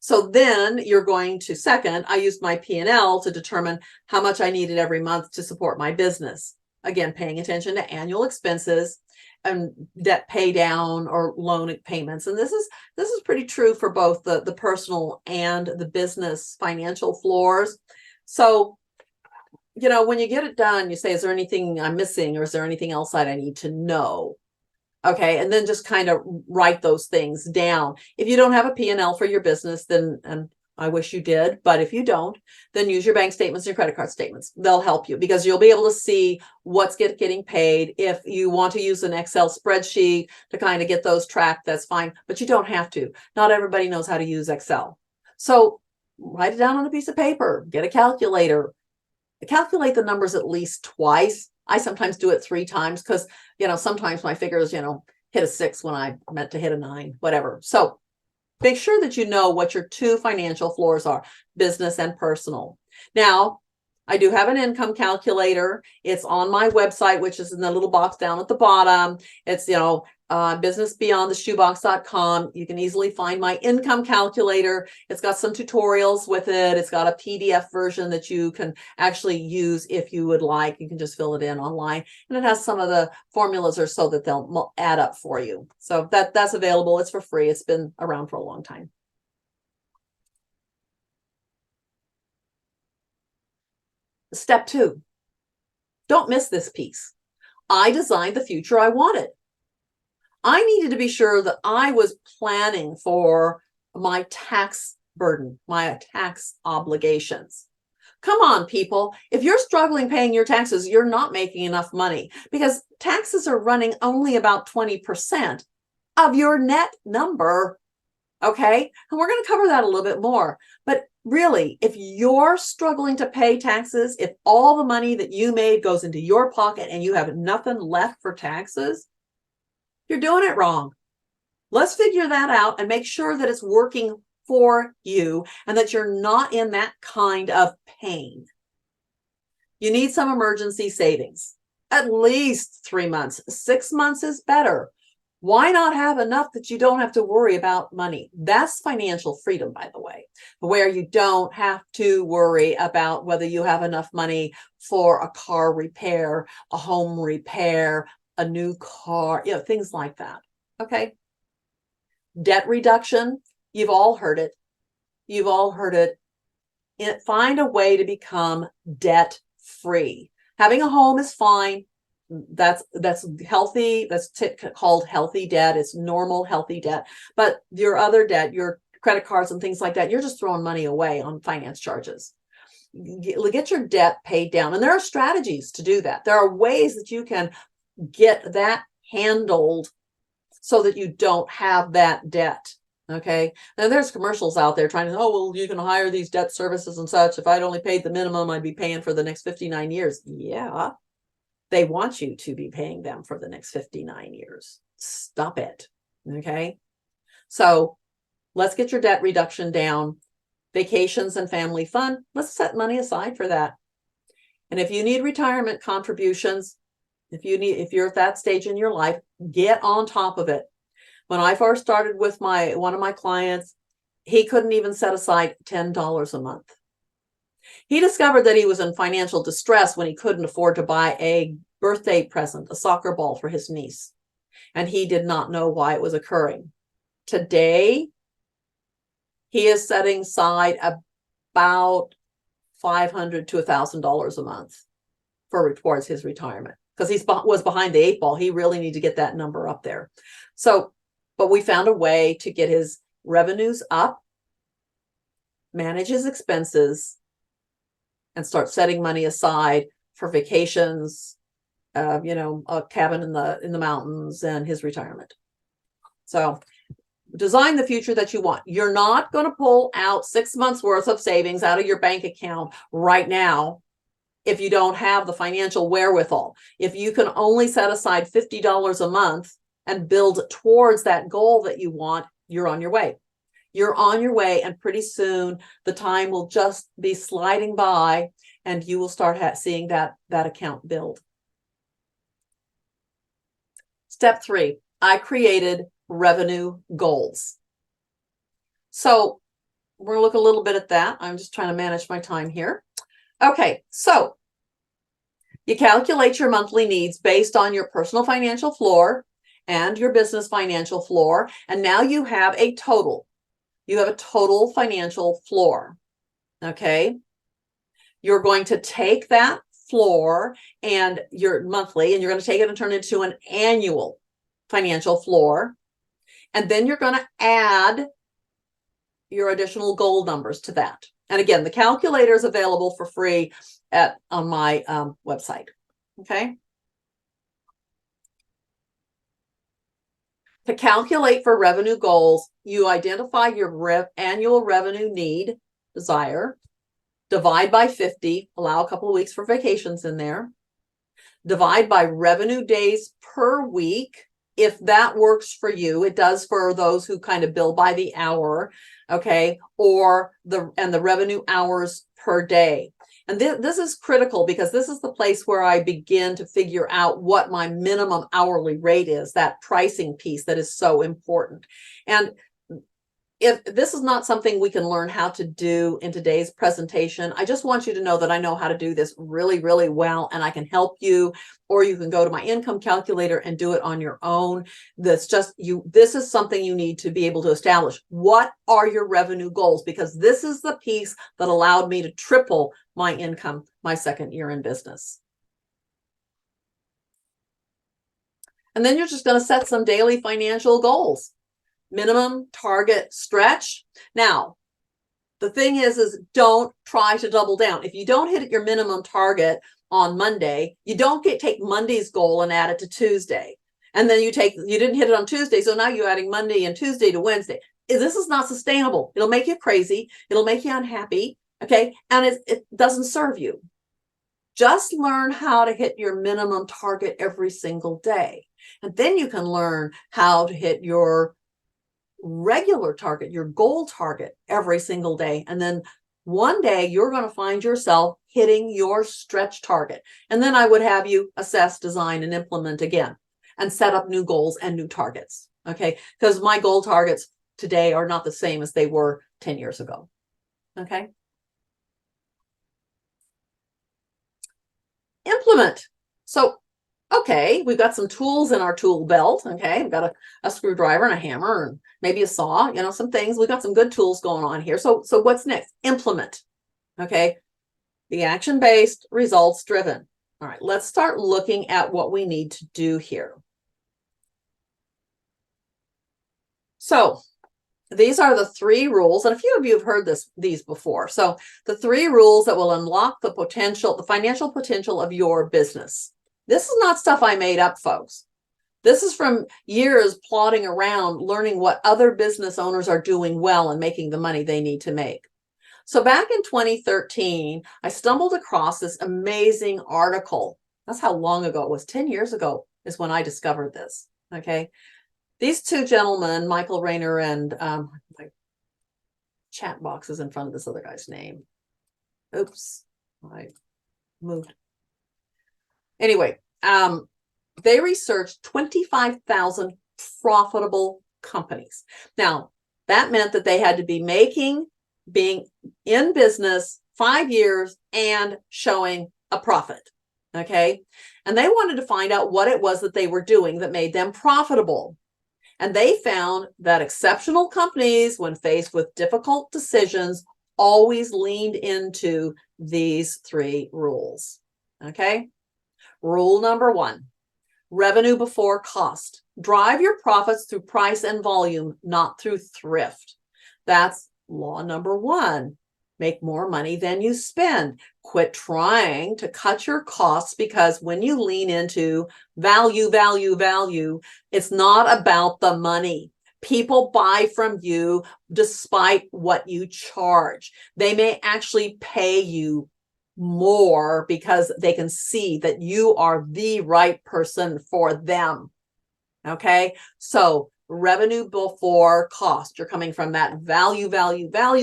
So then you're going to, second, I used my P&L to determine how much I needed every month to support my business. Again, paying attention to annual expenses and debt pay down or loan payments. And this is pretty true for both the personal and the business financial floors. So, when you get it done, you say, is there anything I'm missing, or is there anything else that I need to know? Okay. And then just kind of write those things down. If you don't have a P&L for your business, then, and I wish you did, but if you don't, then use your bank statements and your credit card statements. They'll help you, because you'll be able to see what's getting paid. If you want to use an Excel spreadsheet to kind of get those tracked, that's fine, but you don't have to. Not everybody knows how to use Excel. So write it down on a piece of paper, get a calculator, calculate the numbers at least twice. I sometimes do it 3 times because, sometimes my figures, hit a 6 when I meant to hit a 9, whatever. So make sure that you know what your two financial floors are, business and personal. Now, I do have an income calculator. It's on my website, which is in the little box down at the bottom. It's, businessbeyondtheshoebox.com. You can easily find my income calculator. It's got some tutorials with it. It's got a PDF version that you can actually use if you would like. You can just fill it in online, and it has some of the formulas, or so that they'll add up for you. So that's available. It's for free. It's been around for a long time. Step 2, don't miss this piece. I designed the future I wanted. I needed to be sure that I was planning for my tax burden, my tax obligations. Come on, people. If you're struggling paying your taxes, you're not making enough money because taxes are running only about 20% of your net number. Okay. And we're going to cover that a little bit more. But really, if you're struggling to pay taxes, if all the money that you made goes into your pocket and you have nothing left for taxes, you're doing it wrong. Let's figure that out and make sure that it's working for you and that you're not in that kind of pain. You need some emergency savings, at least 3 months. 6 months is better. Why not have enough that you don't have to worry about money? That's financial freedom, by the way, where you don't have to worry about whether you have enough money for a car repair, a home repair, a new car, things like that. Okay. Debt reduction. You've all heard it. You've all heard it. Find a way to become debt free. Having a home is fine. That's healthy. That's called healthy debt. It's normal, healthy debt. But your other debt, your credit cards and things like that, you're just throwing money away on finance charges. Get your debt paid down. And there are strategies to do that. There are ways that you can get that handled so that you don't have that debt. Okay. Now there's commercials out there trying to, oh, well, you can hire these debt services and such. If I'd only paid the minimum, I'd be paying for the next 59 years. Yeah. They want you to be paying them for the next 59 years. Stop it. Okay. So let's get your debt reduction down. Vacations and family fun. Let's set money aside for that. And if you need retirement contributions, if you're at that stage in your life, get on top of it. When I first started with one of my clients, he couldn't even set aside $10 a month. He discovered that he was in financial distress when he couldn't afford to buy a birthday present, a soccer ball for his niece. And he did not know why it was occurring. Today, he is setting aside about $500 to $1,000 a month towards his retirement because he was behind the 8 ball. He really needed to get that number up there. So, but we found a way to get his revenues up, manage his expenses, and start setting money aside for vacations, a cabin in the mountains and his retirement. So design the future that you want. You're not going to pull out 6 months worth of savings out of your bank account right now if you don't have the financial wherewithal. If you can only set aside $50 a month and build towards that goal that you want, you're on your way. You're on your way, and pretty soon the time will just be sliding by and you will start seeing that account build. Step 3, I created revenue goals. So we're going to look a little bit at that. I'm just trying to manage my time here. Okay, so you calculate your monthly needs based on your personal financial floor and your business financial floor. And now you have a total. You have a total financial floor. Okay. You're going to take that floor and your monthly, and you're going to take it and turn it into an annual financial floor. And then you're going to add your additional goal numbers to that. And again, the calculator is available for free on my website. Okay. To calculate for revenue goals, you identify your annual revenue need, desire, divide by 50, allow a couple of weeks for vacations in there, divide by revenue days per week, if that works for you. It does for those who kind of bill by the hour, okay, or the revenue hours per day. And this is critical because this is the place where I begin to figure out what my minimum hourly rate is, that pricing piece that is so important. And if this is not something we can learn how to do in today's presentation, I just want you to know that I know how to do this really, really well, and I can help you, or you can go to my income calculator and do it on your own. This is something you need to be able to establish. What are your revenue goals? Because this is the piece that allowed me to triple my income my second year in business. And then you're just going to set some daily financial goals. Minimum, target, stretch. Now, the thing is don't try to double down. If you don't hit your minimum target on Monday, you don't take Monday's goal and add it to Tuesday. And then you didn't hit it on Tuesday, so now you're adding Monday and Tuesday to Wednesday. This is not sustainable. It'll make you crazy. It'll make you unhappy. Okay. And it doesn't serve you. Just learn how to hit your minimum target every single day. And then you can learn how to hit your regular target, your goal target every single day. And then one day you're going to find yourself hitting your stretch target. And then I would have you assess, design, and implement again and set up new goals and new targets. Okay. Because my goal targets today are not the same as they were 10 years ago. Okay. Implement. So, okay, we've got some tools in our tool belt. Okay, we've got a screwdriver and a hammer and maybe a saw, some things. We've got some good tools going on here. So what's next? Implement. Okay, the action-based, results-driven. All right, let's start looking at what we need to do here. So these are the 3 rules, and a few of you have heard these before. So the 3 rules that will unlock the financial potential of your business. This is not stuff I made up, folks. This is from years plodding around, learning what other business owners are doing well and making the money they need to make. So back in 2013, I stumbled across this amazing article. That's how long ago it was. 10 years ago is when I discovered this. Okay. These 2 gentlemen, Michael Rayner and my chat box is in front of this other guy's name. Oops, I moved. Anyway, they researched 25,000 profitable companies. Now, that meant that they had to be being in business 5 years and showing a profit. Okay. And they wanted to find out what it was that they were doing that made them profitable. And they found that exceptional companies, when faced with difficult decisions, always leaned into these 3 rules. Okay. Rule number 1, revenue before cost. Drive your profits through price and volume, not through thrift. That's law number 1. Make more money than you spend. Quit trying to cut your costs, because when you lean into value, it's not about the money. People buy from you despite what you charge. They may actually pay you more because they can see that you are the right person for them. Okay, so revenue before cost. You're coming from that value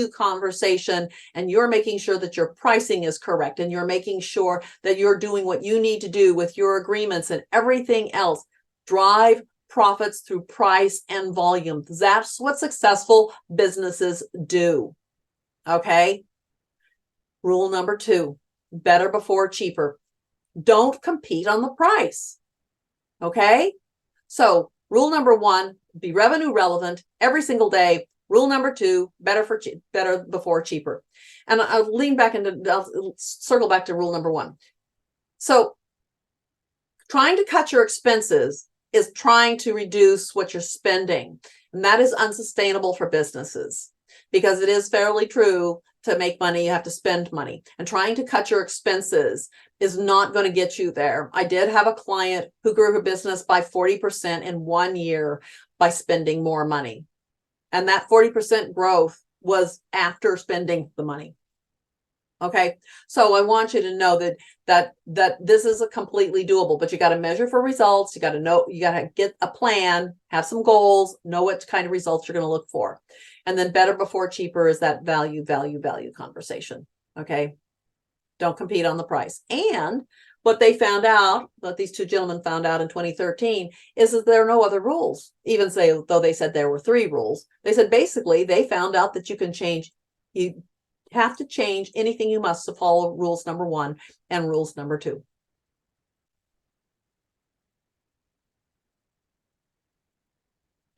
conversation, and you're making sure that your pricing is correct, and you're making sure that you're doing what you need to do with your agreements and everything else. Drive profits through price and volume. That's what successful businesses do. Okay. Rule number 2, better before cheaper. Don't compete on the price. Okay. So rule number 1, be revenue relevant every single day. Rule number 2, better before cheaper. And I'll circle back to rule number 1. So trying to cut your expenses is trying to reduce what you're spending. And that is unsustainable for businesses, because it is fairly true, to make money, you have to spend money. And trying to cut your expenses is not going to get you there. I did have a client who grew her business by 40% in 1 year by spending more money. And that 40% growth was after spending the money. Okay. So I want you to know that this is a completely doable, but you got to measure for results. You got to know, you got to get a plan, have some goals, know what kind of results you're going to look for. And then better before cheaper is that value conversation. Okay. Don't compete on the price. And what they found out, what these 2 gentlemen found out in 2013, is that there are no other rules. Even though they said there were 3 rules, they said basically they found out that you have to change anything you must to follow rules number 1 and rules number 2.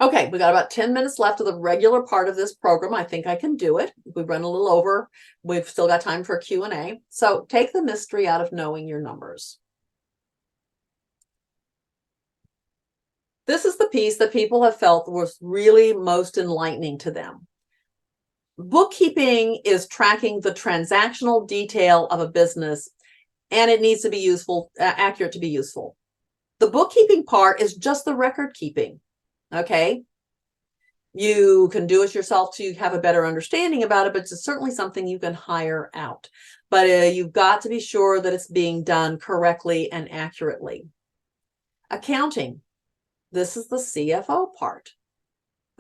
Okay, we got about 10 minutes left of the regular part of this program. I think I can do it. We run a little over. We've still got time for Q&A. So take the mystery out of knowing your numbers. This is the piece that people have felt was really most enlightening to them. Bookkeeping is tracking the transactional detail of a business, and it needs to be accurate to be useful. The bookkeeping part is just the record keeping. Okay. You can do it yourself to have a better understanding about it, but it's certainly something you can hire out. But you've got to be sure that it's being done correctly and accurately. Accounting. This is the CFO part.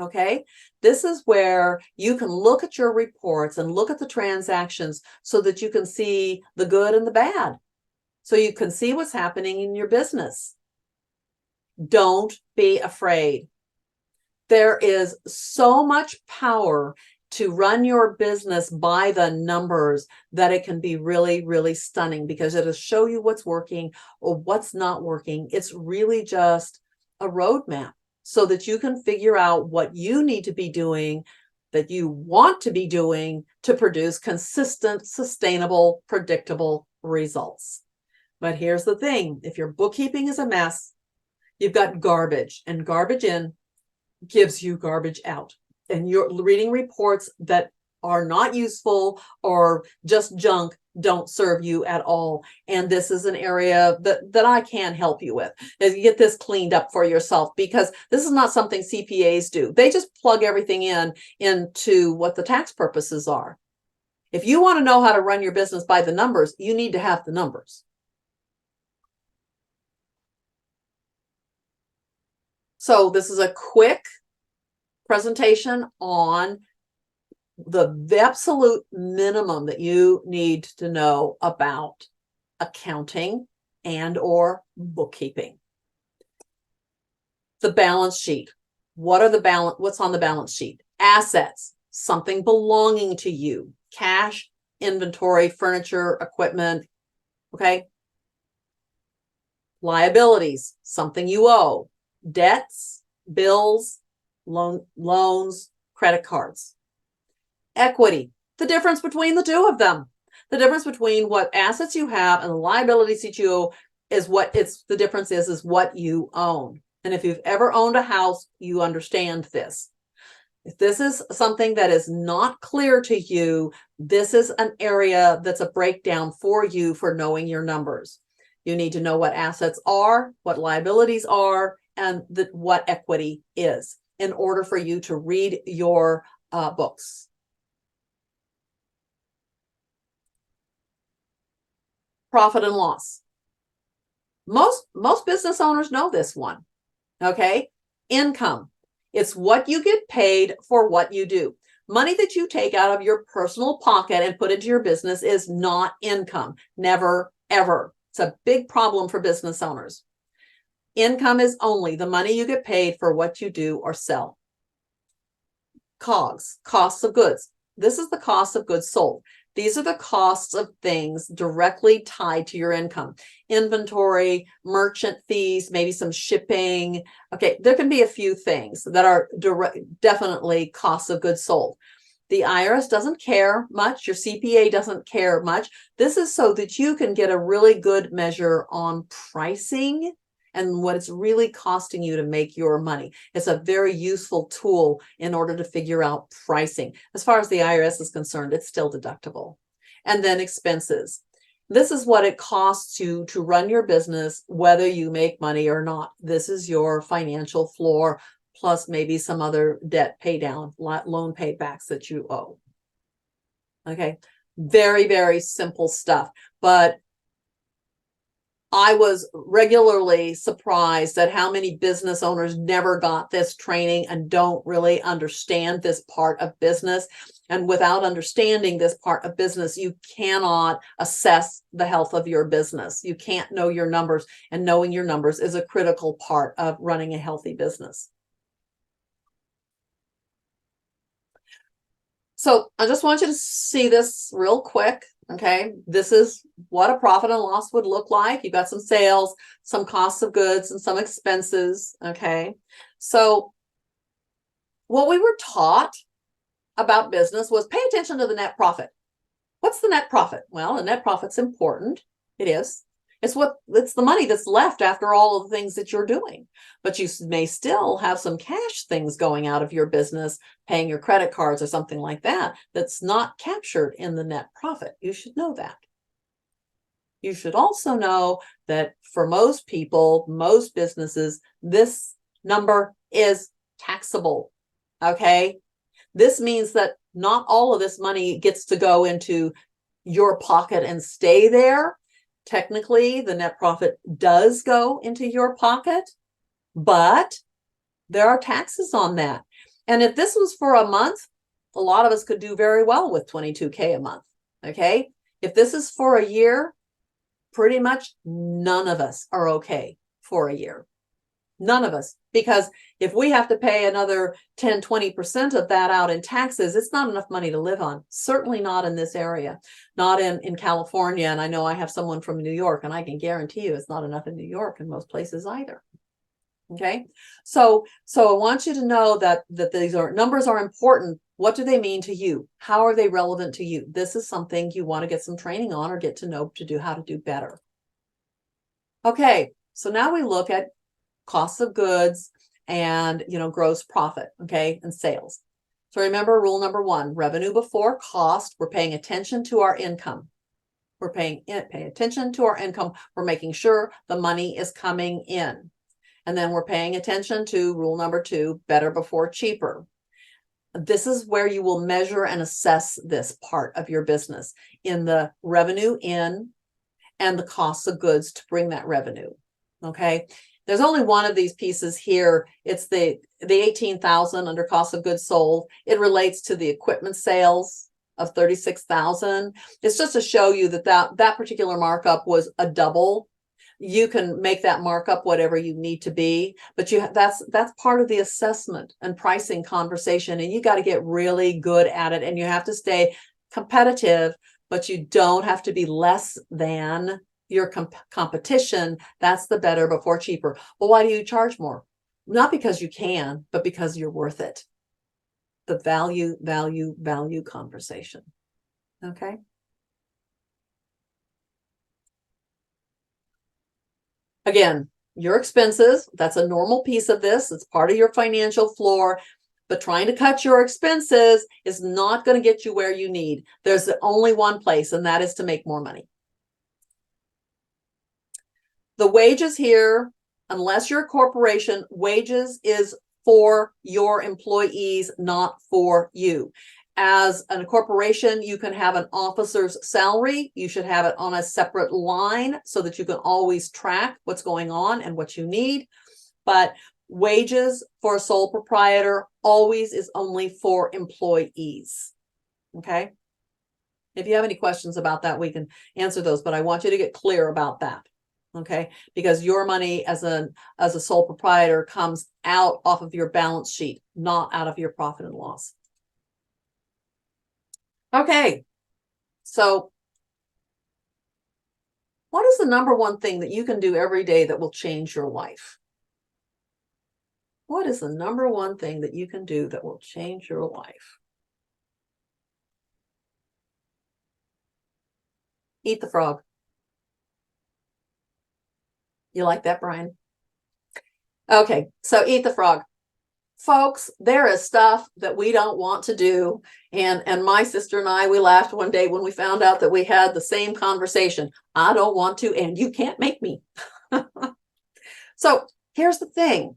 Okay. This is where you can look at your reports and look at the transactions so that you can see the good and the bad. So you can see what's happening in your business. Don't be afraid. There is so much power to run your business by the numbers that it can be really, really stunning, because it'll show you what's working or what's not working. It's really just a roadmap so that you can figure out what you need to be doing, that you want to be doing to produce consistent, sustainable, predictable results. But here's the thing. If your bookkeeping is a mess, you've got garbage, and garbage in gives you garbage out. And you're reading reports that are not useful or just junk don't serve you at all. And this is an area that I can help you with, is you get this cleaned up for yourself, because this is not something CPAs do. They just plug everything into what the tax purposes are. If you want to know how to run your business by the numbers, you need to have the numbers. So this is a quick presentation on the absolute minimum that you need to know about accounting and or bookkeeping. The balance sheet. What's on the balance sheet? Assets, something belonging to you, cash, inventory, furniture, equipment. Okay. Liabilities, something you owe. Debts, bills, loans, credit cards. Equity, the difference between the two of them. The difference between what assets you have and the liabilities that you owe is the difference is what you own. And if you've ever owned a house, you understand this. If this is something that is not clear to you, this is an area that's a breakdown for you for knowing your numbers. You need to know what assets are, what liabilities are, and what equity is in order for you to read your books. Profit and loss. Most business owners know this one. Okay. Income. It's what you get paid for what you do. Money that you take out of your personal pocket and put into your business is not income. Never, ever. It's a big problem for business owners. Income is only the money you get paid for what you do or sell. COGS, costs of goods. This is the cost of goods sold. These are the costs of things directly tied to your income. Inventory, merchant fees, maybe some shipping. Okay, there can be a few things that are definitely costs of goods sold. The IRS doesn't care much. Your CPA doesn't care much. This is so that you can get a really good measure on pricing and what it's really costing you to make your money. It's a very useful tool in order to figure out pricing. As far as the IRS is concerned, it's still deductible. And then expenses. This is what it costs you to run your business, whether you make money or not. This is your financial floor, plus maybe some other debt pay down, loan paybacks that you owe. Okay, very, very simple stuff. But I was regularly surprised at how many business owners never got this training and don't really understand this part of business. And without understanding this part of business, you cannot assess the health of your business. You can't know your numbers, and knowing your numbers is a critical part of running a healthy business. So I just want you to see this real quick. Okay, this is what a profit and loss would look like. You've got some sales, some costs of goods, and some expenses. Okay, so what we were taught about business was pay attention to the net profit. What's the net profit? Well, the net profit's important. It is. It's the money that's left after all of the things that you're doing. But you may still have some cash things going out of your business, paying your credit cards or something like that, that's not captured in the net profit. You should know that. You should also know that for most people, most businesses, this number is taxable. Okay. This means that not all of this money gets to go into your pocket and stay there. Technically, the net profit does go into your pocket, but there are taxes on that. And if this was for a month, a lot of us could do very well with $22K a month. Okay. If this is for a year, pretty much none of us are okay for a year. None of us, because if we have to pay another 10, 20% of that out in taxes, it's not enough money to live on. Certainly not in this area, not in California. And I know I have someone from New York, and I can guarantee you it's not enough in New York and most places either. Okay. So I want you to know that these numbers are important. What do they mean to you? How are they relevant to you? This is something you want to get some training on or get to know to do how to do better. Okay. So now we look at costs of goods and, gross profit, okay, and sales. So remember rule number 1, revenue before cost. We're paying attention to our income. We're paying attention to our income. We're making sure the money is coming in. And then we're paying attention to rule number 2, better before cheaper. This is where you will measure and assess this part of your business in the revenue in and the costs of goods to bring that revenue. Okay. There's only one of these pieces here. It's the 18,000 under cost of goods sold. It relates to the equipment sales of 36,000. It's just to show you that particular markup was a double. You can make that markup whatever you need to be, but that's part of the assessment and pricing conversation, and you got to get really good at it, and you have to stay competitive, but you don't have to be less than your competition. That's the better before cheaper. Well, why do you charge more? Not because you can, but because you're worth it. The value conversation. Okay. Again, your expenses, that's a normal piece of this. It's part of your financial floor. But trying to cut your expenses is not going to get you where you need. There's only one place, and that is to make more money. The wages here, unless you're a corporation, wages is for your employees, not for you. As a corporation, you can have an officer's salary. You should have it on a separate line so that you can always track what's going on and what you need. But wages for a sole proprietor always is only for employees. Okay. If you have any questions about that, we can answer those, but I want you to get clear about that. Okay, because your money as a sole proprietor comes out off of your balance sheet, not out of your profit and loss. Okay, so what is the number one thing that you can do every day that will change your life? What is the number one thing that you can do that will change your life? Eat the frog. You like that, Brian? Okay, so eat the frog. Folks, there is stuff that we don't want to do. And my sister and I, we laughed one day when we found out that we had the same conversation. I don't want to, and you can't make me. So here's the thing,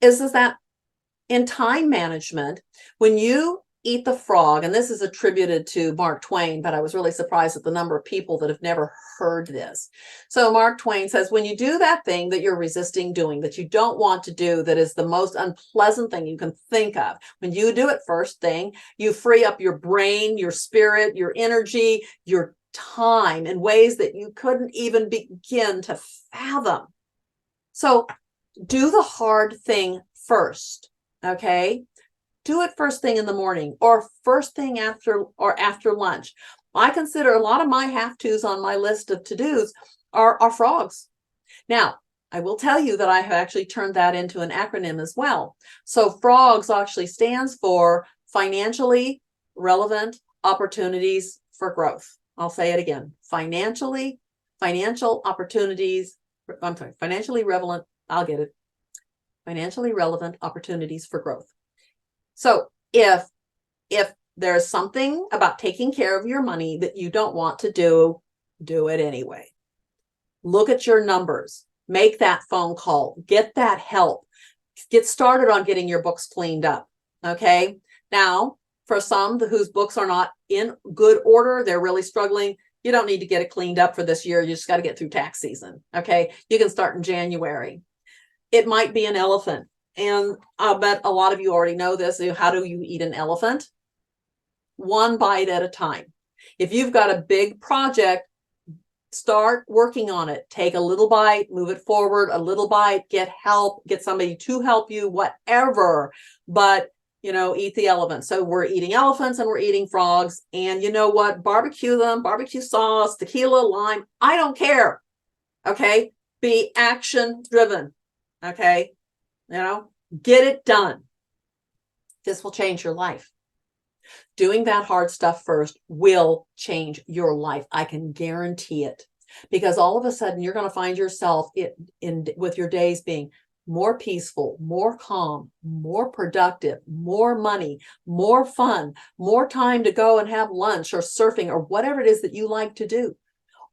is that in time management, when you eat the frog, and this is attributed to Mark Twain, but I was really surprised at the number of people that have never heard this. So Mark Twain says, when you do that thing that you're resisting doing, that you don't want to do, that is the most unpleasant thing you can think of, when you do it first thing, you free up your brain, your spirit, your energy, your time in ways that you couldn't even begin to fathom. So do the hard thing first, okay? Do it first thing in the morning or first thing after lunch. I consider a lot of my have-tos on my list of to-dos are frogs. Now, I will tell you that I have actually turned that into an acronym as well. So FROGS actually stands for Financially Relevant Opportunities for Growth. I'll say it again, financially financial opportunities. I'm sorry, financially relevant. I'll get it. Financially relevant opportunities for growth. So if there's something about taking care of your money that you don't want to do it anyway. Look at your numbers. Make that phone call. Get that help. Get started on getting your books cleaned up. Okay. Now, for some whose books are not in good order, they're really struggling. You don't need to get it cleaned up for this year. You just got to get through tax season. Okay. You can start in January. It might be an elephant. And I'll bet a lot of you already know this. How do you eat an elephant? One bite at a time. If you've got a big project, start working on it. Take a little bite, move it forward, a little bite, get help, get somebody to help you, whatever. But, eat the elephant. So we're eating elephants and we're eating frogs. And you know what? Barbecue them, barbecue sauce, tequila, lime. I don't care. Okay. Be action driven. Okay. Get it done. This will change your life. Doing that hard stuff first will change your life. I can guarantee it, because all of a sudden you're going to find yourself with your days being more peaceful, more calm, more productive, more money, more fun, more time to go and have lunch or surfing or whatever it is that you like to do.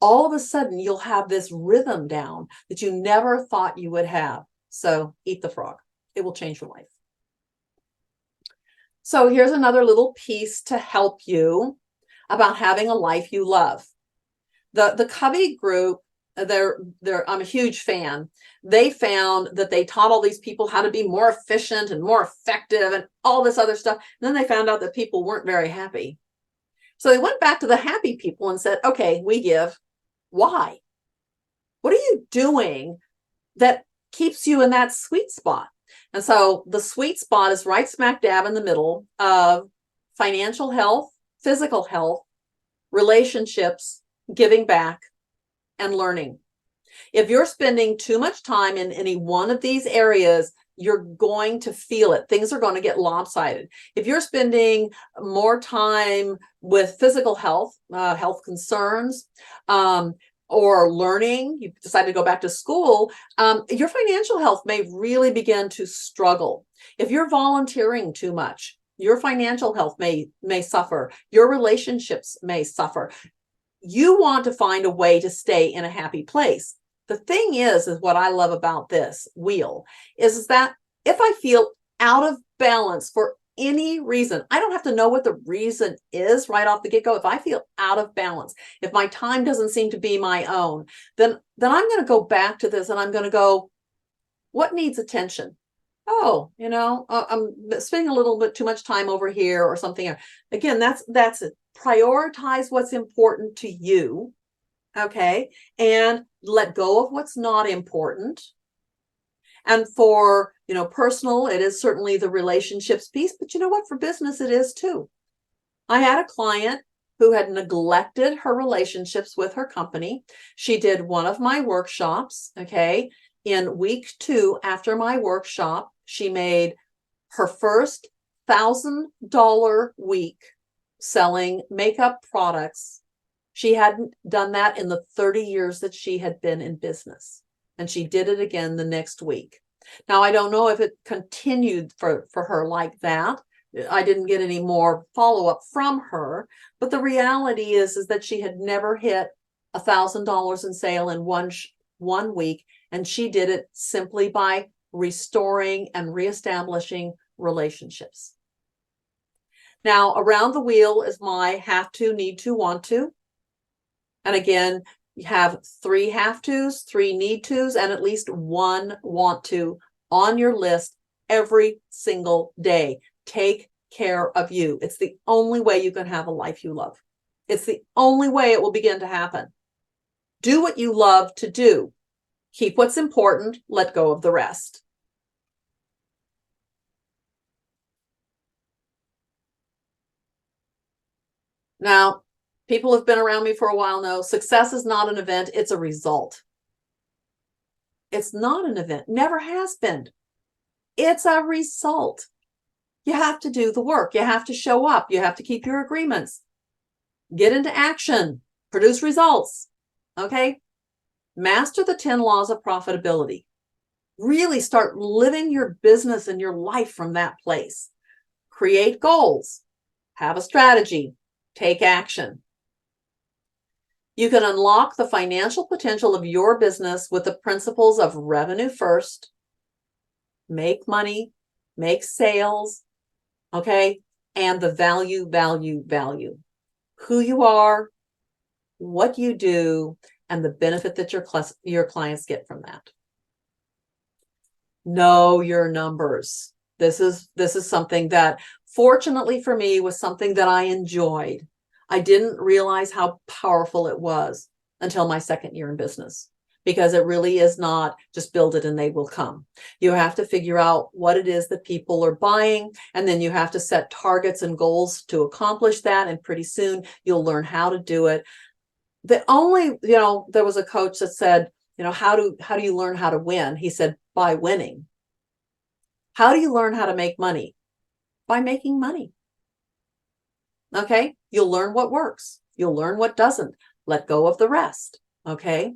All of a sudden you'll have this rhythm down that you never thought you would have. So eat the frog. It will change your life. So here's another little piece to help you about having a life you love. The Covey group, I'm a huge fan. They found that they taught all these people how to be more efficient and more effective and all this other stuff. And then they found out that people weren't very happy. So they went back to the happy people and said, okay, we give. Why? What are you doing that keeps you in that sweet spot? And so the sweet spot is right smack dab in the middle of financial health, physical health, relationships, giving back, and learning. If you're spending too much time in any one of these areas, you're going to feel it. Things are going to get lopsided. If you're spending more time with physical health, health concerns, or learning, you decide to go back to school, your financial health may really begin to struggle. If you're volunteering too much, your financial health may suffer. Your relationships may suffer. You want to find a way to stay in a happy place. The thing is what I love about this wheel is that if I feel out of balance for any reason, I don't have to know what the reason is right off the get-go. If I feel out of balance, if my time doesn't seem to be my own, then I'm going to go back to this and I'm going to go, what needs attention? Oh, I'm spending a little bit too much time over here or something. Again, that's it. Prioritize what's important to you. Okay. And let go of what's not important. And for, personal, it is certainly the relationships piece, but you know what? For business, it is too. I had a client who had neglected her relationships with her company. She did one of my workshops. Okay. In week 2 after my workshop, she made her first $1,000 week selling makeup products. She hadn't done that in the 30 years that she had been in business. And she did it again the next week. Now, I don't know if it continued for her like that. I didn't get any more follow-up from her. But the reality is that she had never hit $1,000 in sale in one week. And she did it simply by restoring and reestablishing relationships. Now, around the wheel is my have to, need to, want to. And again, you have 3 have tos, 3 need tos, and at least 1 want to on your list every single day. Take care of you. It's the only way you can have a life you love. It's the only way it will begin to happen. Do what you love to do. Keep what's important. Let go of the rest. Now, people have been around me for a while now. Success is not an event. It's a result. It's not an event. Never has been. It's a result. You have to do the work. You have to show up. You have to keep your agreements. Get into action. Produce results. Okay? Master the 10 laws of profitability. Really start living your business and your life from that place. Create goals, have a strategy, take action. You can unlock the financial potential of your business with the principles of revenue first, make money, make sales, okay, and the value. Who you are, what you do, and the benefit that your clients get from that. Know your numbers. This is something that, fortunately for me, was something that I enjoyed. I didn't realize how powerful it was until my second year in business, because it really is not just build it and they will come. You have to figure out what it is that people are buying, and then you have to set targets and goals to accomplish that, and pretty soon you'll learn how to do it. There was a coach that said, how do you learn how to win? He said, by winning. How do you learn how to make money? By making money. Okay, you'll learn what works. You'll learn what doesn't. Let go of the rest. Okay.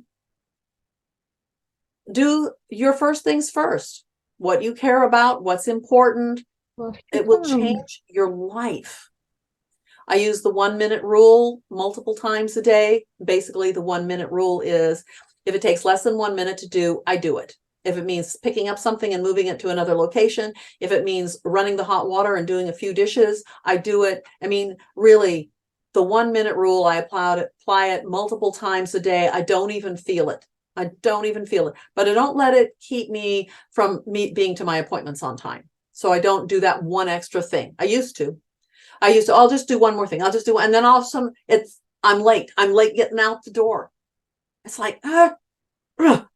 Do your first things first. What you care about, what's important. It will change your life. I use the 1 minute rule multiple times a day. Basically, the 1 minute rule is, if it takes less than 1 minute to do, I do it. If it means picking up something and moving it to another location, if it means running the hot water and doing a few dishes, I do it. I mean, really, the 1 minute rule, I apply it multiple times a day. I don't even feel it. But I don't let it keep me from being to my appointments on time. So I don't do that one extra thing. I used to, I'll just do one more thing. I'll just do, and then all of a sudden I'm late getting out the door. It's like,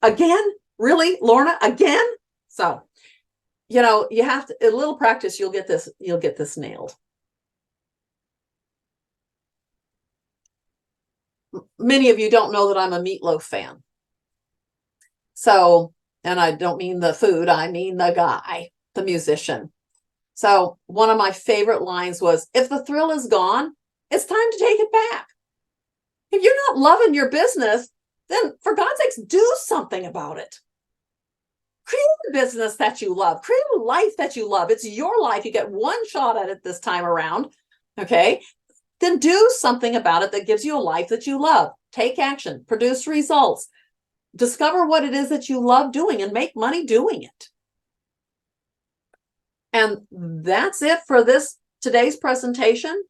again? Really, Lorna, again? So, you have to, a little practice, you'll get this nailed. Many of you don't know that I'm a Meatloaf fan. So, and I don't mean the food, I mean the guy, the musician. So one of my favorite lines was, if the thrill is gone, it's time to take it back. If you're not loving your business, then for God's sakes, do something about it. Create a business that you love. Create a life that you love. It's your life. You get one shot at it this time around. Okay. Then do something about it that gives you a life that you love. Take action, produce results, discover what it is that you love doing, and make money doing it. And that's it for today's presentation.